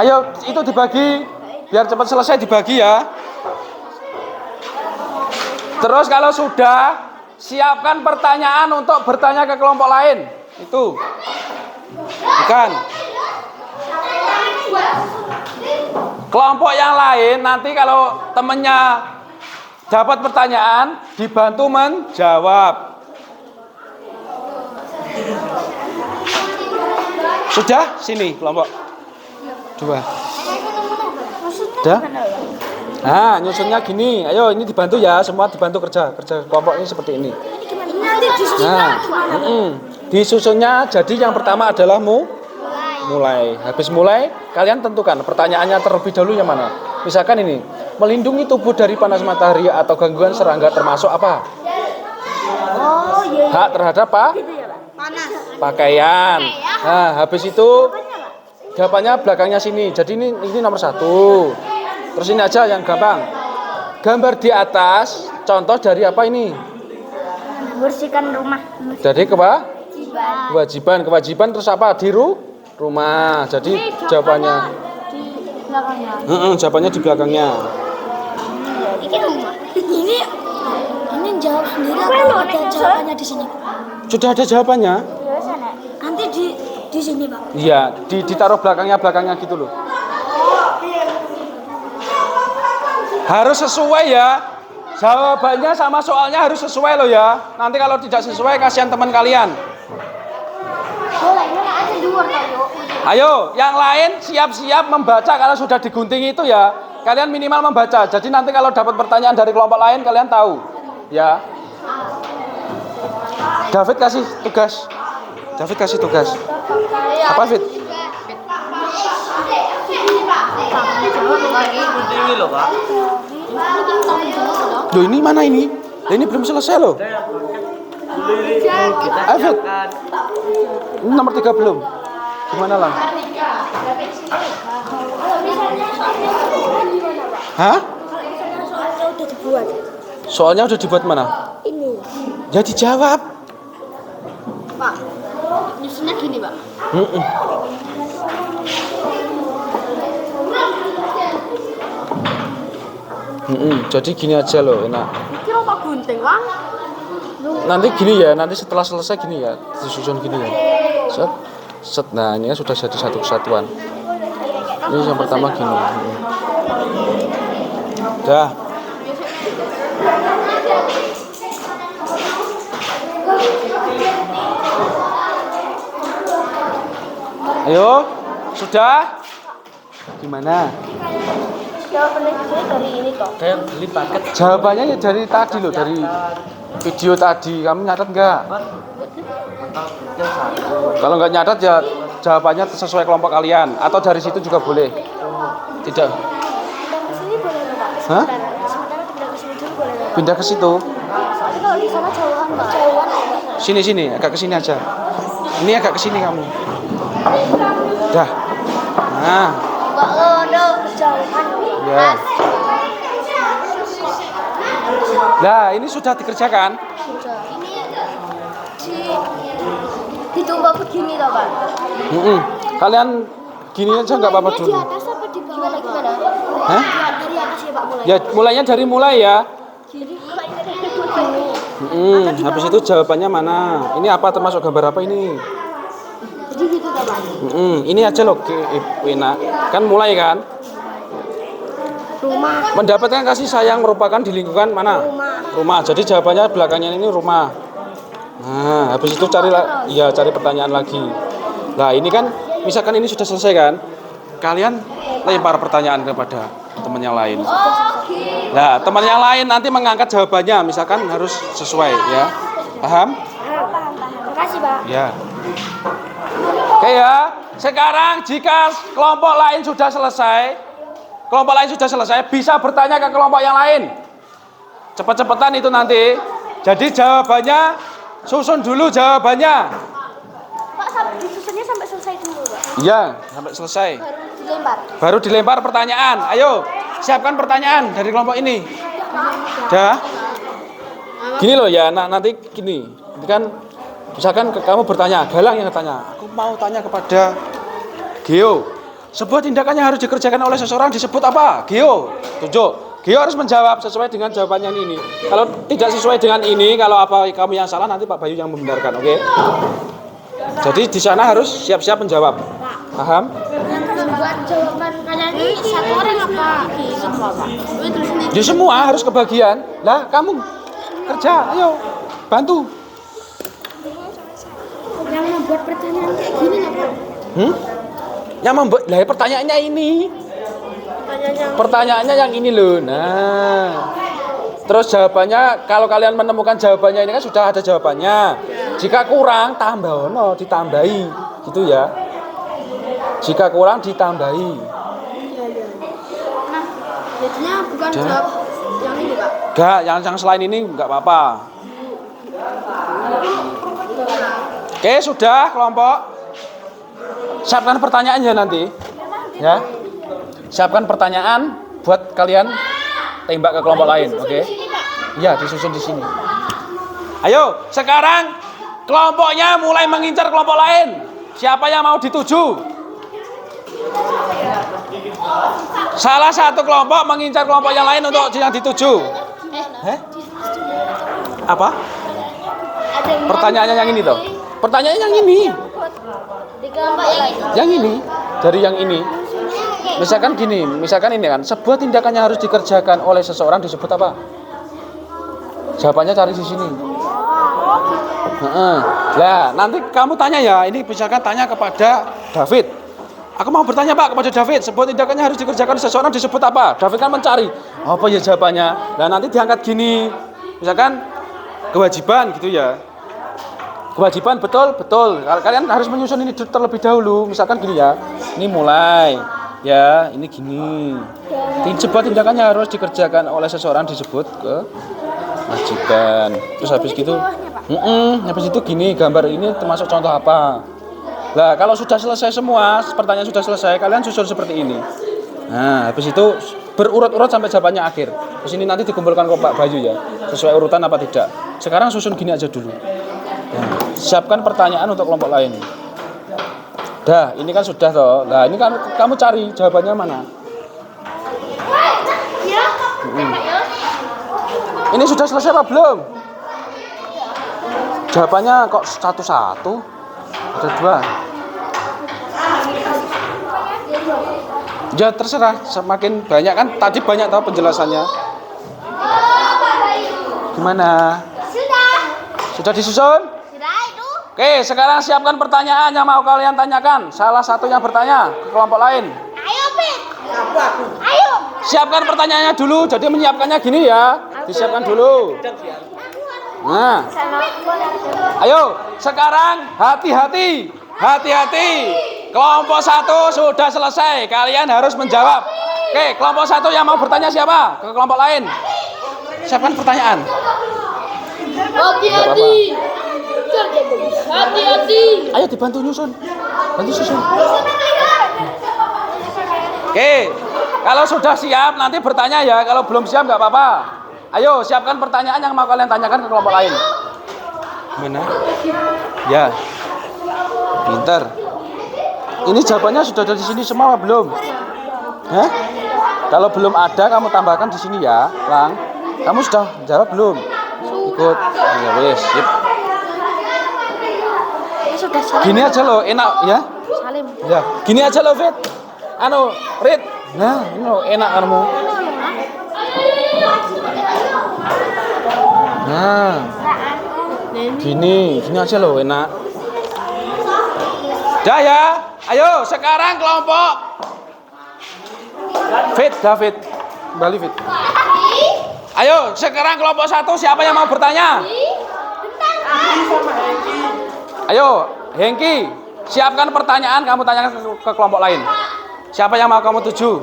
Ayo, itu dibagi. Biar cepat selesai dibagi ya. Terus kalau sudah, siapkan pertanyaan untuk bertanya ke kelompok lain. Itu. Bukan. Kelompok yang lain nanti kalau temennya dapat pertanyaan, dibantu menjawab. Sudah? Sini kelompok 2. Sudah? Nah, nyusunnya gini. Ayo, ini dibantu ya. Semua dibantu kerja kelompok ini seperti ini. Nah, disusunnya jadi yang pertama adalah mulai. Habis mulai, kalian tentukan pertanyaannya terlebih dahulu yang mana. Misalkan ini, melindungi tubuh dari panas matahari atau gangguan serangga termasuk apa? Oh iya. Hak terhadap apa? Panas. Pakaian. Nah, habis itu jawabannya belakangnya sini. Jadi ini nomor 1. Terus ini aja yang gampang. Gambar di atas, contoh dari apa ini? Bersihkan rumah. Dari kewajiban terus apa? Di rumah. Jadi jawabannya Di belakangnya. jawabannya di belakangnya. Ini rumah. Ini jawab sendiri atau ada jawabannya di sini? Sudah ada jawabannya? Nanti di sini, Pak. Iya, ditaruh belakangnya gitu loh. Harus sesuai ya. Jawabannya sama soalnya harus sesuai loh ya. Nanti kalau tidak sesuai kasihan teman kalian. Ayo, yang lain siap-siap membaca kalau sudah digunting itu ya. Kalian minimal membaca. Jadi nanti kalau dapat pertanyaan dari kelompok lain kalian tahu. Ya. David kasih tugas. David kasih tugas. Apa, Fit? Loh, ini mana ini? Loh, ini belum selesai loh. Fit. Ini nomor 3 belum. Gimana lah? Hah? Soalnya udah dibuat mana? Ini. Ya dijawab. Pak. Nyusunnya gini, Pak. Jadi gini aja loh, enak. Kira Pak gunting, Bang. Nanti gini ya, nanti setelah selesai gini ya, disusun gini ya. Set, set. Nah ini kan sudah jadi satu kesatuan. Ini yang pertama gini. Dah. Ayo, sudah? Gimana? Jawabannya dari ini kok. Kayak beli paket. Jawabannya ya dari tadi loh, dari video tadi. Kamu nyatet nggak? Kalau nggak nyatet ya jawabannya sesuai kelompok kalian. Atau dari situ juga boleh. Tidak. Ke sini boleh nggak, Pak? Hah? Sementara pindah ke sini dulu boleh nggak, Pak? Pindah ke situ. Tapi kalau di sana jauhan, Pak. Jauhan ada. Sini, agak ke sini aja. Ini agak ke sini kamu. Dah. Nah, Enggak ada jauhan. ya. Nah, ini sudah dikerjakan. Sudah. Ini ditumbuk begini loh, Pak. Kalian gini aja nggak apa-apa Di dulu. atas apa di bawah? Gimana? Hah? Dari atas ya, Pak, mulai. Ya, mulainya dari mulai ya. Jadi mulainya dari begini. Habis itu jawabannya mana? Ini apa, termasuk gambar apa ini? Jadi gitu toh, Pak. Ini aja loh, enak. Kan mulai kan? Rumah. Mendapatkan kasih sayang merupakan di lingkungan mana? Rumah. Jadi jawabannya belakangnya ini rumah. Nah, habis itu cari pertanyaan lagi. Nah, ini kan misalkan ini sudah selesai kan? Kalian lempar pertanyaan kepada teman yang lain. Nah, teman yang lain nanti mengangkat jawabannya, misalkan harus sesuai ya. Paham? Paham. Makasih, Pak. Ya. Oke ya. Sekarang jika kelompok lain sudah selesai, bisa bertanya ke kelompok yang lain. Cepet-cepetan itu nanti. Jadi jawabannya susun dulu jawabannya. Pak, disusunnya sampai selesai dulu, Pak. Iya, sampai selesai. Baru dilempar. Baru dilempar pertanyaan. Ayo, siapkan pertanyaan dari kelompok ini. Dah. Gini loh ya, nanti gini. Ini kan misalkan kamu bertanya, Galang yang tanya. Aku mau tanya kepada Geo. Sebuah tindakan yang harus dikerjakan oleh seseorang disebut apa? Geo. Tunjuk. Geo harus menjawab sesuai dengan jawabannya ini. Kalau tidak sesuai dengan ini, kalau apa kamu yang salah, nanti Pak Bayu yang membenarkan, oke? Jadi di sana harus siap-siap menjawab. Paham? Buat jawaban pertanyaan ini satu orang apa? Semua, Pak. Ya semua harus kebagian. Lah, kamu kerja, ayo bantu. Yang membuat pertanyaan kayak gini nggak, Pak? Yang membuat, lah pertanyaannya ini. Pertanyaannya yang ini loh. Nah, terus jawabannya, kalau kalian menemukan jawabannya ini kan sudah ada jawabannya. Jika kurang, tambah ono, ditambahi, gitu ya. Jika kurang, ditambahi. Nah, jadinya bukan jawab yang ini, Pak. Enggak, yang selain ini enggak apa-apa. Oke, sudah kelompok. Siapkan pertanyaan ya nanti. Ya. Siapkan pertanyaan buat kalian tembak ke kelompok lain, oke? Iya, disusun di sini. Ayo, sekarang kelompoknya mulai mengincar kelompok lain. Siapa yang mau dituju? Salah satu kelompok mengincar kelompok yang lain untuk yang dituju. Apa? Pertanyaannya yang ini toh. Pertanyaannya yang ini. Di kelompok yang ini. Yang ini, dari yang ini. Misalkan gini, misalkan ini kan, sebuah tindakan yang harus dikerjakan oleh seseorang disebut apa? Jawabannya cari di sini. Nah, nanti kamu tanya ya, ini misalkan tanya kepada David. Aku mau bertanya Pak kepada David, sebuah tindakan yang harus dikerjakan oleh seseorang disebut apa? David kan mencari, apa ya jawabannya? Nah, nanti diangkat gini, misalkan kewajiban gitu ya. Kewajiban betul. Kalian harus menyusun ini terlebih dahulu. Misalkan gini ya. Ini mulai. Ya, ini gini. Sebuah tindakannya harus dikerjakan oleh seseorang disebut kewajiban. Terus habis gitu. Habis itu gini, gambar ini termasuk contoh apa? Lah, kalau sudah selesai semua, pertanyaan sudah selesai, kalian susun seperti ini. Nah, habis itu berurut-urut sampai jawabannya akhir. Terus ini nanti dikumpulkan ke Pak Bayu ya. Sesuai urutan apa tidak. Sekarang susun gini aja dulu. Nah, siapkan pertanyaan untuk kelompok lain. Dah, ini kan sudah toh. Nah, ini kan kamu cari jawabannya mana? Ini sudah selesai apa belum? Jawabannya kok satu-satu? Ada 2. Ya terserah, semakin banyak kan. Tadi banyak tahu penjelasannya. Gimana? Sudah disusun? Oke, sekarang siapkan pertanyaan yang mau kalian tanyakan. Salah satunya bertanya ke kelompok lain. Ayo, Pit. Ayo. Siapkan pertanyaannya dulu. Jadi menyiapkannya gini ya. Disiapkan dulu. Nah. Ayo, sekarang hati-hati. Hati-hati. Kelompok 1 sudah selesai. Kalian harus menjawab. Oke, kelompok 1 yang mau bertanya siapa? Ke kelompok lain. Siapkan pertanyaan. Hati-hati. Hati-hati. Ayo dibantu nyusun. Bantu susun. Oke, kalau sudah siap nanti bertanya ya. Kalau belum siap nggak apa-apa. Ayo siapkan pertanyaan yang mau kalian tanyakan ke kelompok lain. Gimana? Ya. Pinter. Ini jawabannya sudah ada di sini semua apa belum? Hah? Kalau belum ada kamu tambahkan di sini ya, Lang. Kamu sudah jawab belum? Ikut. Ya wes, sip. Sudah salim. Gini aja loh, enak ya. Salim. Ya, gini aja loh, Fit. Rit. Nah, ini loh, enak kamu. Nah. Gini aja loh, enak. Dah ya. Ayo, sekarang kelompok Fit, David. Kembali Fit. Ayo, sekarang kelompok 1 siapa yang mau bertanya? Ayo, Hengki, siapkan pertanyaan kamu tanyakan ke kelompok lain. Siapa yang mau kamu tuju?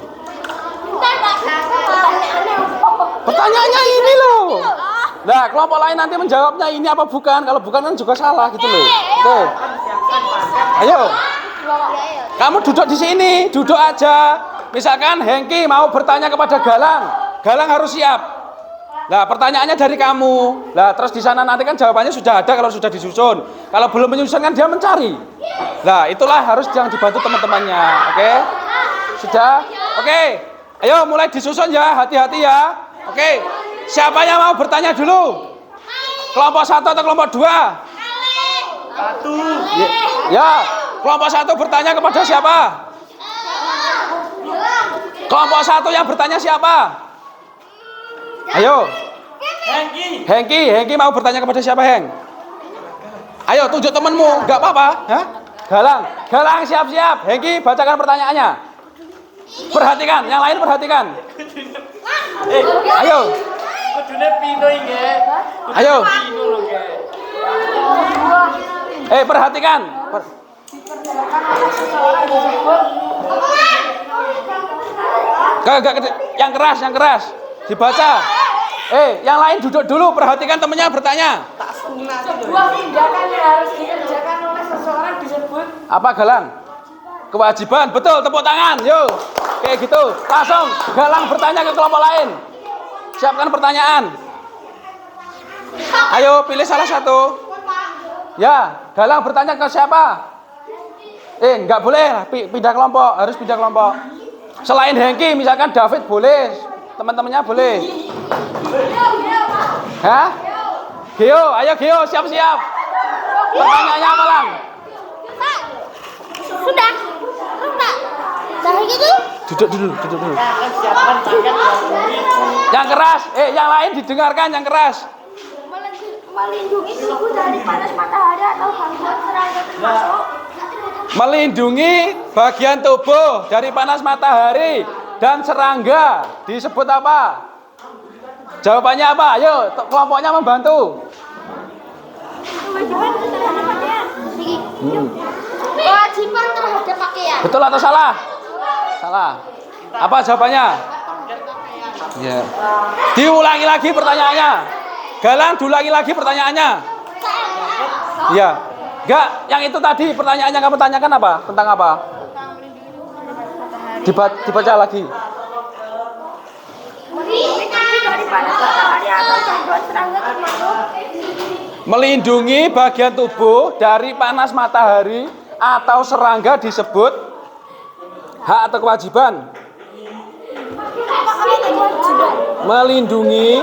Pertanyaannya ini loh. Nah, kelompok lain nanti menjawabnya ini apa bukan? Kalau bukan kan juga salah gitu loh. Oke. Ayo. Kamu duduk di sini, duduk aja. Misalkan Hengki mau bertanya kepada Galang. Galang harus siap. Nah, pertanyaannya dari kamu. Nah, terus di sana nanti kan jawabannya sudah ada kalau sudah disusun. Kalau belum menyusun kan dia mencari. Nah, itulah harus yang dibantu teman-temannya. Oke? Sudah? Oke. Ayo mulai disusun ya, hati-hati ya. Oke. Siapa yang mau bertanya dulu? Kelompok 1 atau kelompok 2? 1. Ya. Kelompok 1 bertanya kepada siapa? Kelompok 1 yang bertanya siapa? Ayo. Hengki mau bertanya kepada siapa, Heng? Ayo tunjuk temanmu, enggak apa-apa, hah? Galang siap-siap. Hengki bacakan pertanyaannya. Perhatikan, yang lain perhatikan. Ayo. Ayo. Perhatikan. Yang keras. Dibaca. Yang lain duduk dulu, perhatikan temennya bertanya. Sebuah tindakan yang harus dikerjakan oleh seseorang disebut apa, Galang? Kewajiban. Betul, tepuk tangan. Yuk. Kayak gitu. Langsung Galang bertanya ke kelompok lain. Siapkan pertanyaan. Ayo pilih salah satu. Ya, Galang bertanya ke siapa? Enggak boleh pindah kelompok, harus pindah kelompok. Selain Hengki, misalkan David boleh, teman-temannya boleh. Hah? Geo, ayo Geo, siap-siap. Pertanyaannya apa, Lang? Sudah. Jangan gitu. Duduk dulu. Yang keras, yang lain didengarkan yang keras. Melindungi tubuh dari panas matahari atau gangguan serangga termasuk Melindungi bagian tubuh dari panas matahari dan serangga disebut apa? Jawabannya apa? Ayo, kelompoknya membantu. Kewajiban terhadap pakaian. Betul atau salah? Salah. Apa jawabannya? Ya. Diulangi lagi pertanyaannya. Galang, diulangi lagi pertanyaannya. Iya. Enggak, yang itu tadi pertanyaannya kamu tanyakan apa? Tentang apa? Dibaca lagi. Melindungi bagian tubuh dari panas matahari atau serangga disebut hak atau kewajiban? Melindungi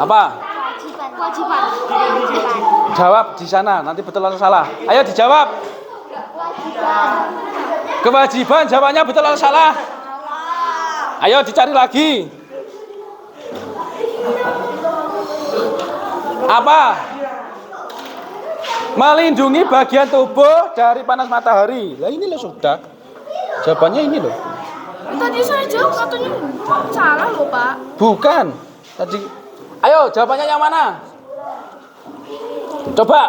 apa? Kewajiban. Jawab di sana, nanti betul atau salah. Ayo dijawab. Kewajiban, jawabannya betul atau salah? Ayo dicari lagi. Apa? Melindungi bagian tubuh dari panas matahari. Lah ini loh sudah. Jawabannya ini loh. Tadi saya jawab katanya salah loh Pak. Bukan. Tadi. Ayo jawabannya yang mana? Coba.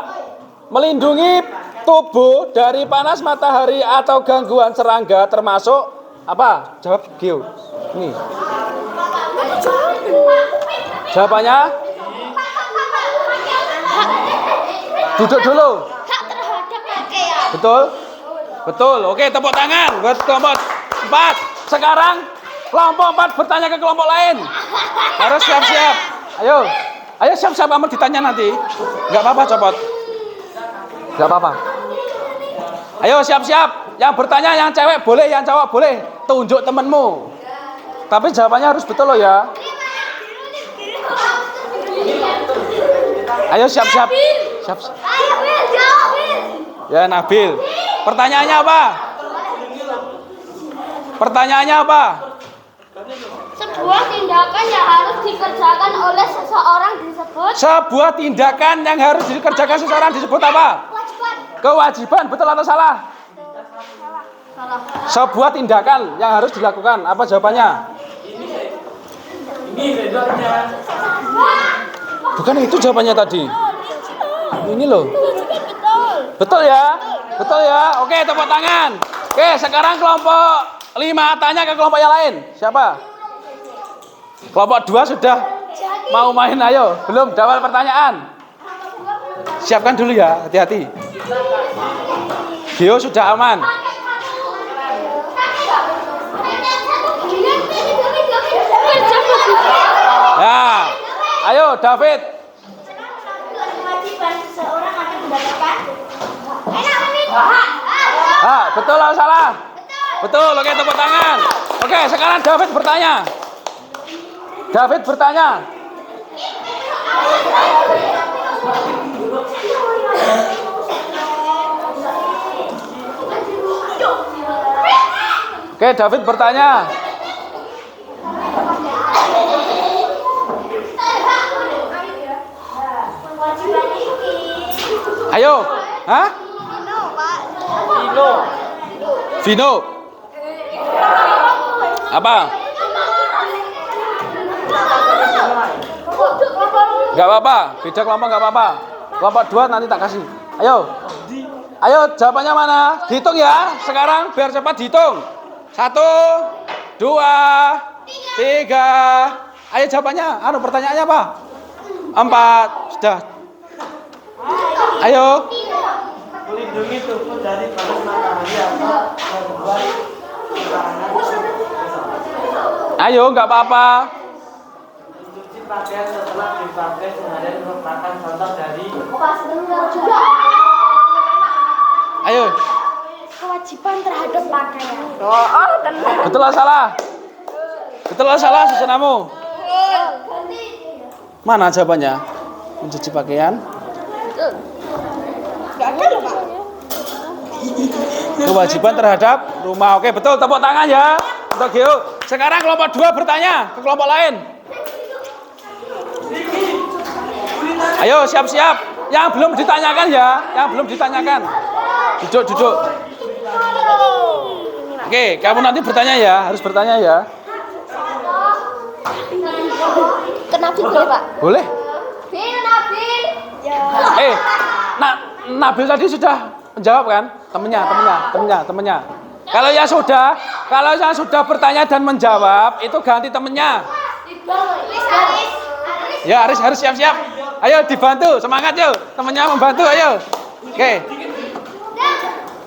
Melindungi tubuh dari panas matahari atau gangguan serangga termasuk apa? Jawab Gio. Ini. Jawabannya? Duduk dulu. Hak terhadap pakaian. Betul? Betul. Oke, tepuk tangan buat kelompok 4. Sekarang kelompok 4 bertanya ke kelompok lain. Harus siap-siap. Ayo. Ayo siap-siap, kamu ditanya nanti. Enggak apa-apa, copot. Enggak apa-apa. Ayo siap-siap. Yang bertanya yang cewek boleh, yang cowok boleh. Tunjuk temenmu. Tapi jawabannya harus betul loh ya. Ayo siap-siap. Siap. Ya Nabil. Pertanyaannya apa? Pertanyaannya apa? Sebuah tindakan yang harus dikerjakan oleh seseorang disebut Sebuah tindakan yang harus dikerjakan seseorang disebut apa? kewajiban. Kewajiban, betul atau salah? Salah. Sebuah tindakan yang harus dilakukan, apa jawabannya? Bukan itu jawabannya tadi. Ini loh. Betul ya? Betul ya? Oke, tepuk tangan. Oke, sekarang kelompok 5 tanya ke kelompok yang lain. Siapa? Kelompok 2 sudah mau main, ayo. Belum, jawab pertanyaan. Siapkan dulu ya, hati-hati. Gio sudah aman. Ya, ayo David. Kewajiban seseorang akan mendapatkan Betul atau salah? Betul, oke tepuk tangan. Oke, sekarang David bertanya. David bertanya. Oke, David bertanya. Ayo, hah? Vino. Apa? Gak apa-apa, beda kelompok gak apa-apa. Kelompok 2 nanti tak kasih. Ayo. Ayo jawabannya mana? Dihitung ya. Sekarang biar cepat dihitung. 1, 2, 3. Ayo jawabannya. Pertanyaannya apa? 4. Sudah. Ayo. Melindungi tubuh dari panas matahari atau gangguan Ayo, nggak apa-apa. mencuci pakaian setelah dipakai seharian merupakan contoh dari Ayo. kewajiban terhadap pakaian. Betul atau salah? Betul atau salah susunamu? Mana jawabannya? Mencuci pakaian. Kewajiban terhadap rumah. Oke, betul. Tepuk tangan ya untuk Gio. Sekarang kelompok 2 bertanya ke kelompok lain. Ayo siap-siap. Yang belum ditanyakan ya, yang belum ditanyakan. Duduk. Oke, kamu nanti bertanya ya, harus bertanya ya. Ke Nabil boleh, Pak? Boleh? Bil, Nabil. Ya. Nabil tadi sudah menjawab kan? Temennya. Kalau yang sudah bertanya dan menjawab, itu ganti temennya. Ya, Aris siap-siap. Ayo dibantu, semangat yuk. Temennya membantu, ayo. Oke.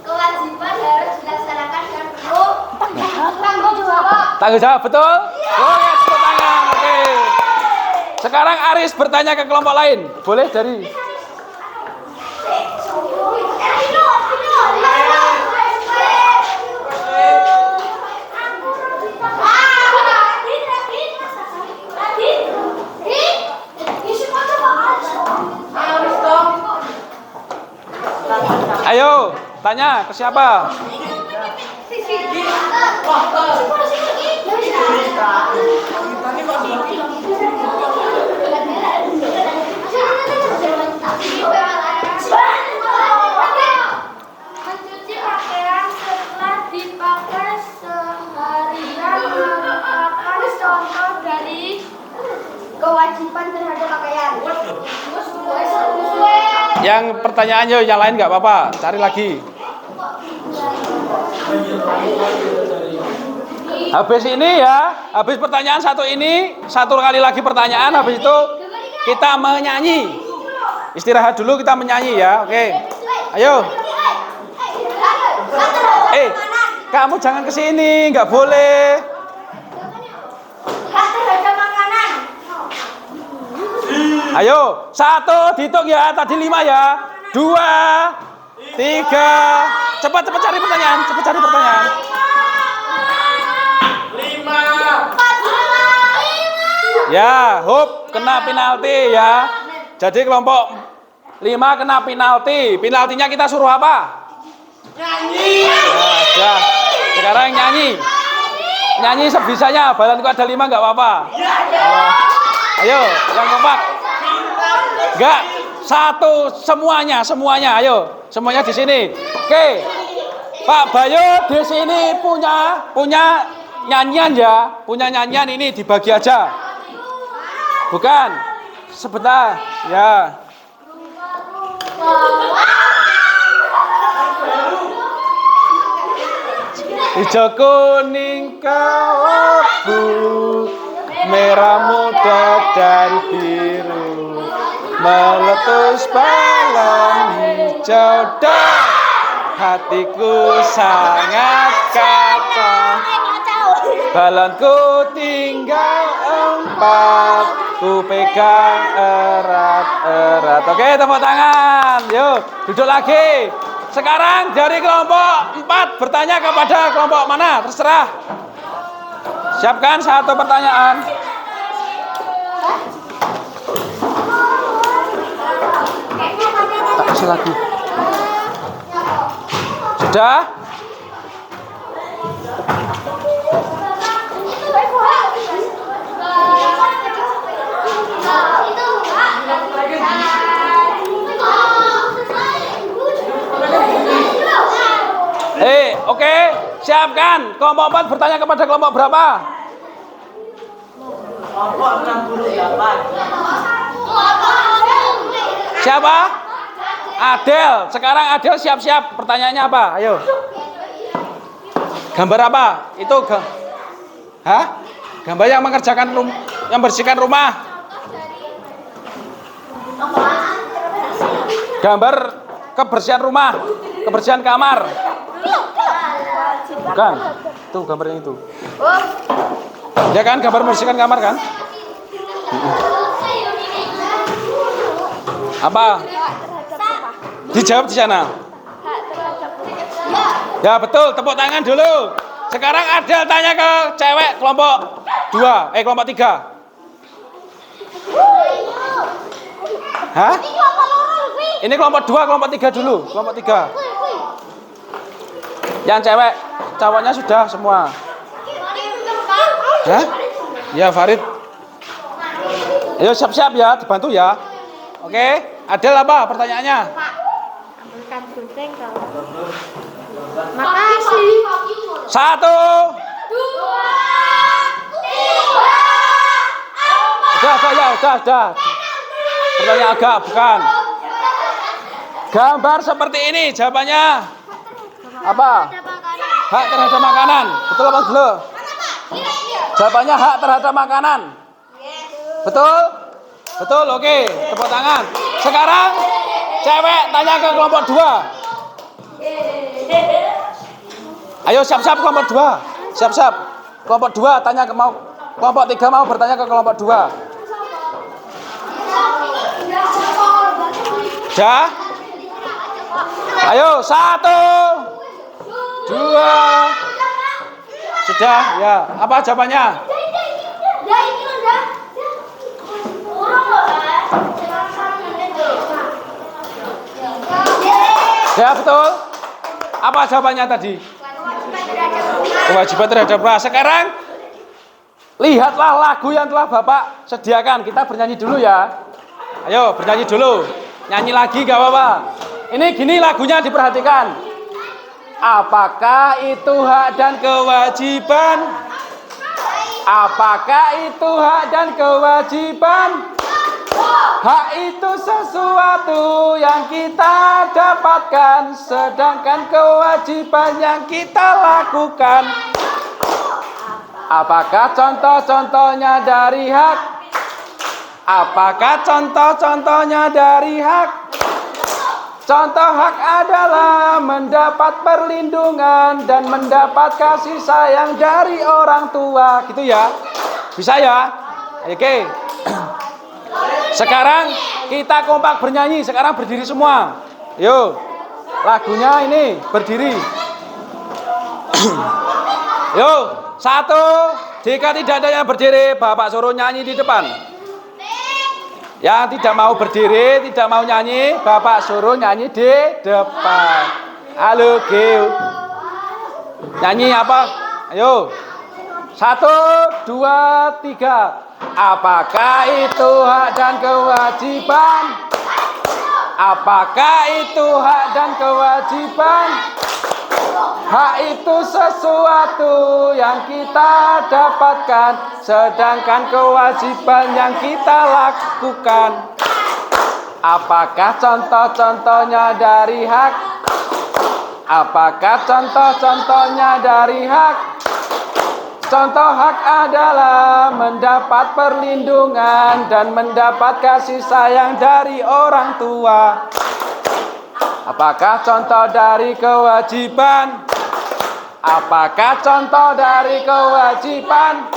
Kewajiban harus dilaksanakan dengan penuh tanggung jawab. Tanggung jawab, betul? Oh ya, tepuk tangan. Oke. Sekarang Aris bertanya ke kelompok lain. Boleh dari Ayo, tanya ke siapa? Mencuci pakaian setelah dipakai seharian merupakan contoh dari kewajiban terhadap pakaian. Yang pertanyaannya yang lain nggak apa-apa, cari lagi. Habis ini ya, habis pertanyaan satu ini, satu kali lagi pertanyaan, habis itu kita menyanyi. Istirahat dulu, kita menyanyi ya, oke. Ayo. Kamu jangan kesini, nggak boleh. Ayo, 1 dihitung ya, tadi 5 ya. 2, 3, cepat cari pertanyaan, Ya, Hub kena penalti ya. Jadi kelompok 5 kena penalti. Penaltinya kita suruh apa? Nyanyi. Ya. Sekarang nyanyi. Nyanyi sebisanya. Badanku ada 5 nggak apa-apa. Ayo, yang kompak. Enggak, 1 semuanya. Ayo, semuanya di sini. Oke. Pak Bayu di sini punya nyanyian ya. Punya nyanyian ini dibagi aja. Bukan. Sebentar. Ya. Hijau kuning kelabu, merah muda dan biru, meletus balon hijau dan hatiku sangat kata. Balonku tinggal 4, ku pegang erat-erat. Oke, tepuk tangan. Yuk, duduk lagi. Sekarang dari kelompok 4 bertanya kepada kelompok mana? Terserah. Siapkan 1 pertanyaan. Tak kasih lagi. Sudah? Oke, siapkan. Kelompok 4 bertanya kepada kelompok berapa? Kelompok 68. Siapa? Adel. Sekarang Adel siap-siap. Pertanyaannya apa? Ayo. Gambar apa? Itu gambar yang mengerjakan yang bersihkan rumah. Gambar kebersihan rumah, kebersihan kamar. Bukan. Itu gambarnya itu. Ya kan, gambar membersihkan kamar kan? Apa? Dijawab di sana. Ya betul, tepuk tangan dulu. Sekarang Adel tanya ke cewek kelompok 2, kelompok 3. Hah? Ini kelompok 2, kelompok 3 dulu. Kelompok 3. Yang cewek, cowoknya sudah semua. Hah? Ya Farid. Ayo siap-siap ya, dibantu ya. Oke, Adel apa pertanyaannya? Ambilkan gunting kalau. Makasih. 1, 2, 3. Sudah. Pertanyaan agak bukan. Gambar seperti ini jawabannya apa? Hak terhadap makanan. Betul apa belum? Jawabannya hak terhadap makanan. Betul? Betul, oke. Tepuk tangan. Sekarang cewek tanya ke kelompok 2. Ayo siap-siap kelompok 2. Siap-siap. Kelompok 2 tanya ke kelompok 3 mau bertanya ke kelompok 2. Sudah? Ayo 1 2. Sudah ya. Apa jawabannya? Ya betul. Apa jawabannya tadi? Kewajiban terhadap Allah. Sekarang lihatlah lagu yang telah Bapak sediakan. Kita bernyanyi dulu ya. Ayo bernyanyi dulu. Nyanyi lagi gak apa-apa. Ini gini lagunya diperhatikan. Apakah itu hak dan kewajiban? Apakah itu hak dan kewajiban? Hak itu sesuatu yang kita dapatkan, sedangkan kewajiban yang kita lakukan. Apakah contoh-contohnya dari hak? Apakah contoh-contohnya dari hak? Contoh hak adalah mendapat perlindungan dan mendapat kasih sayang dari orang tua. Gitu ya? Bisa ya? Oke. Sekarang kita kompak bernyanyi. Sekarang berdiri semua. Yuk. Lagunya ini berdiri. Yuk. 1. Jika tidak ada yang berdiri, Bapak suruh nyanyi di depan. Yang tidak mau berdiri, tidak mau nyanyi, Bapak suruh nyanyi di depan. Halo, Gil. Nyanyi apa? Ayo. 1, 2, 3. Apakah itu hak dan kewajiban? Apakah itu hak dan kewajiban? Hak itu sesuatu yang kita dapatkan, sedangkan kewajiban yang kita lakukan. Apakah contoh-contohnya dari hak? Apakah contoh-contohnya dari hak? Contoh hak adalah mendapat perlindungan dan mendapat kasih sayang dari orang tua. Apakah contoh dari kewajiban? Apakah contoh dari kewajiban?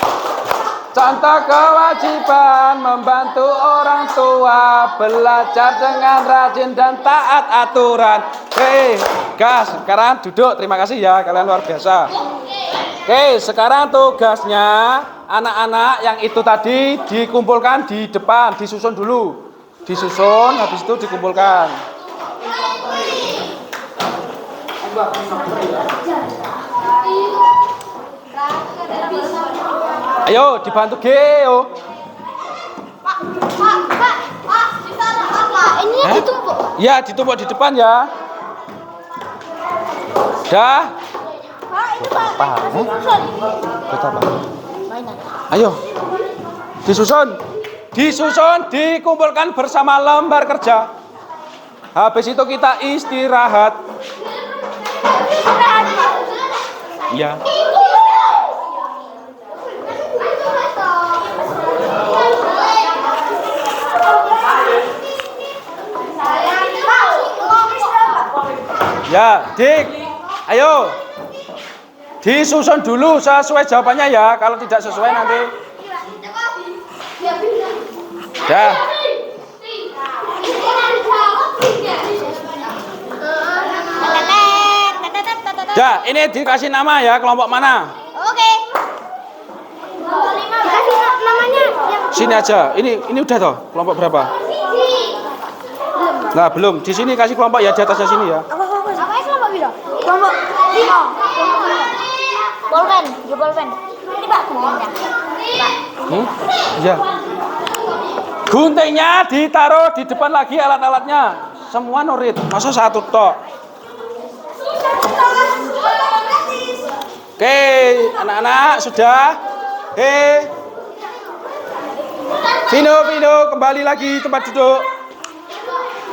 Contoh kewajiban membantu orang tua belajar dengan rajin dan taat aturan. Oke, gas. Sekarang duduk. Terima kasih ya, kalian luar biasa. Oke, sekarang tugasnya anak-anak yang itu tadi dikumpulkan di depan, disusun dulu. Disusun, habis itu dikumpulkan. Ayo dibantu Geo. Ini ditumpuk. Ya, ditumpuk di depan ya. Dah. Ayo. Disusun. Dikumpulkan bersama lembar kerja. Habis itu kita istirahat. Ya. Ya, Dik. Ayo. Disusun dulu sesuai jawabannya ya. Kalau tidak sesuai nanti. Dah. Dah, ini dikasih nama ya, kelompok mana? Oke. Dikasih namanya yang Sini aja. Ini udah toh, kelompok berapa? Nah, belum. Di sini kasih kelompok ya, di atasnya sini ya. apa kelompok biru? Kelompok 5. Bolpen. Ini Pak guntingnya. Pak. Iya. Guntingnya ditaruh di depan lagi alat-alatnya. Semua norit. Masa satu tok? Oke, anak-anak sudah? Oke. Vino, kembali lagi tempat duduk.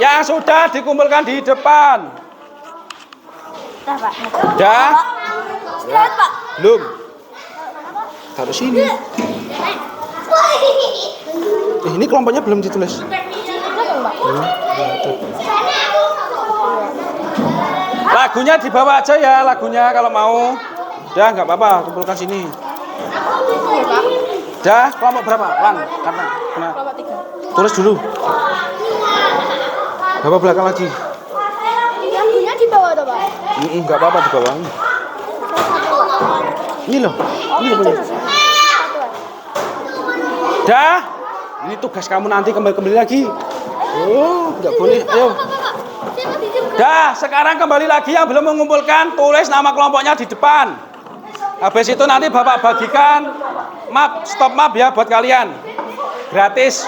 Yang sudah dikumpulkan di depan. Dah? Istirahat, Pak. Belum. Taruh sini. Ini kelompoknya belum ditulis. Lagunya dibawa aja ya, lagunya kalau mau. Dah, nggak apa-apa, kumpulkan sini. Dah, kelompok berapa? Karena Kelompok 3. tulis dulu. Bapak belakang lagi. Lagunya di bawah tuh, Pak. Nggak apa-apa di bawah. Ini loh. Ini loh. Dah. Ini tugas kamu nanti kembali lagi. Oh, nggak boleh. Ayo. Dah, sekarang kembali lagi yang belum mengumpulkan, tulis nama kelompoknya di depan. Habis itu nanti Bapak bagikan map, stop map ya buat kalian. Gratis.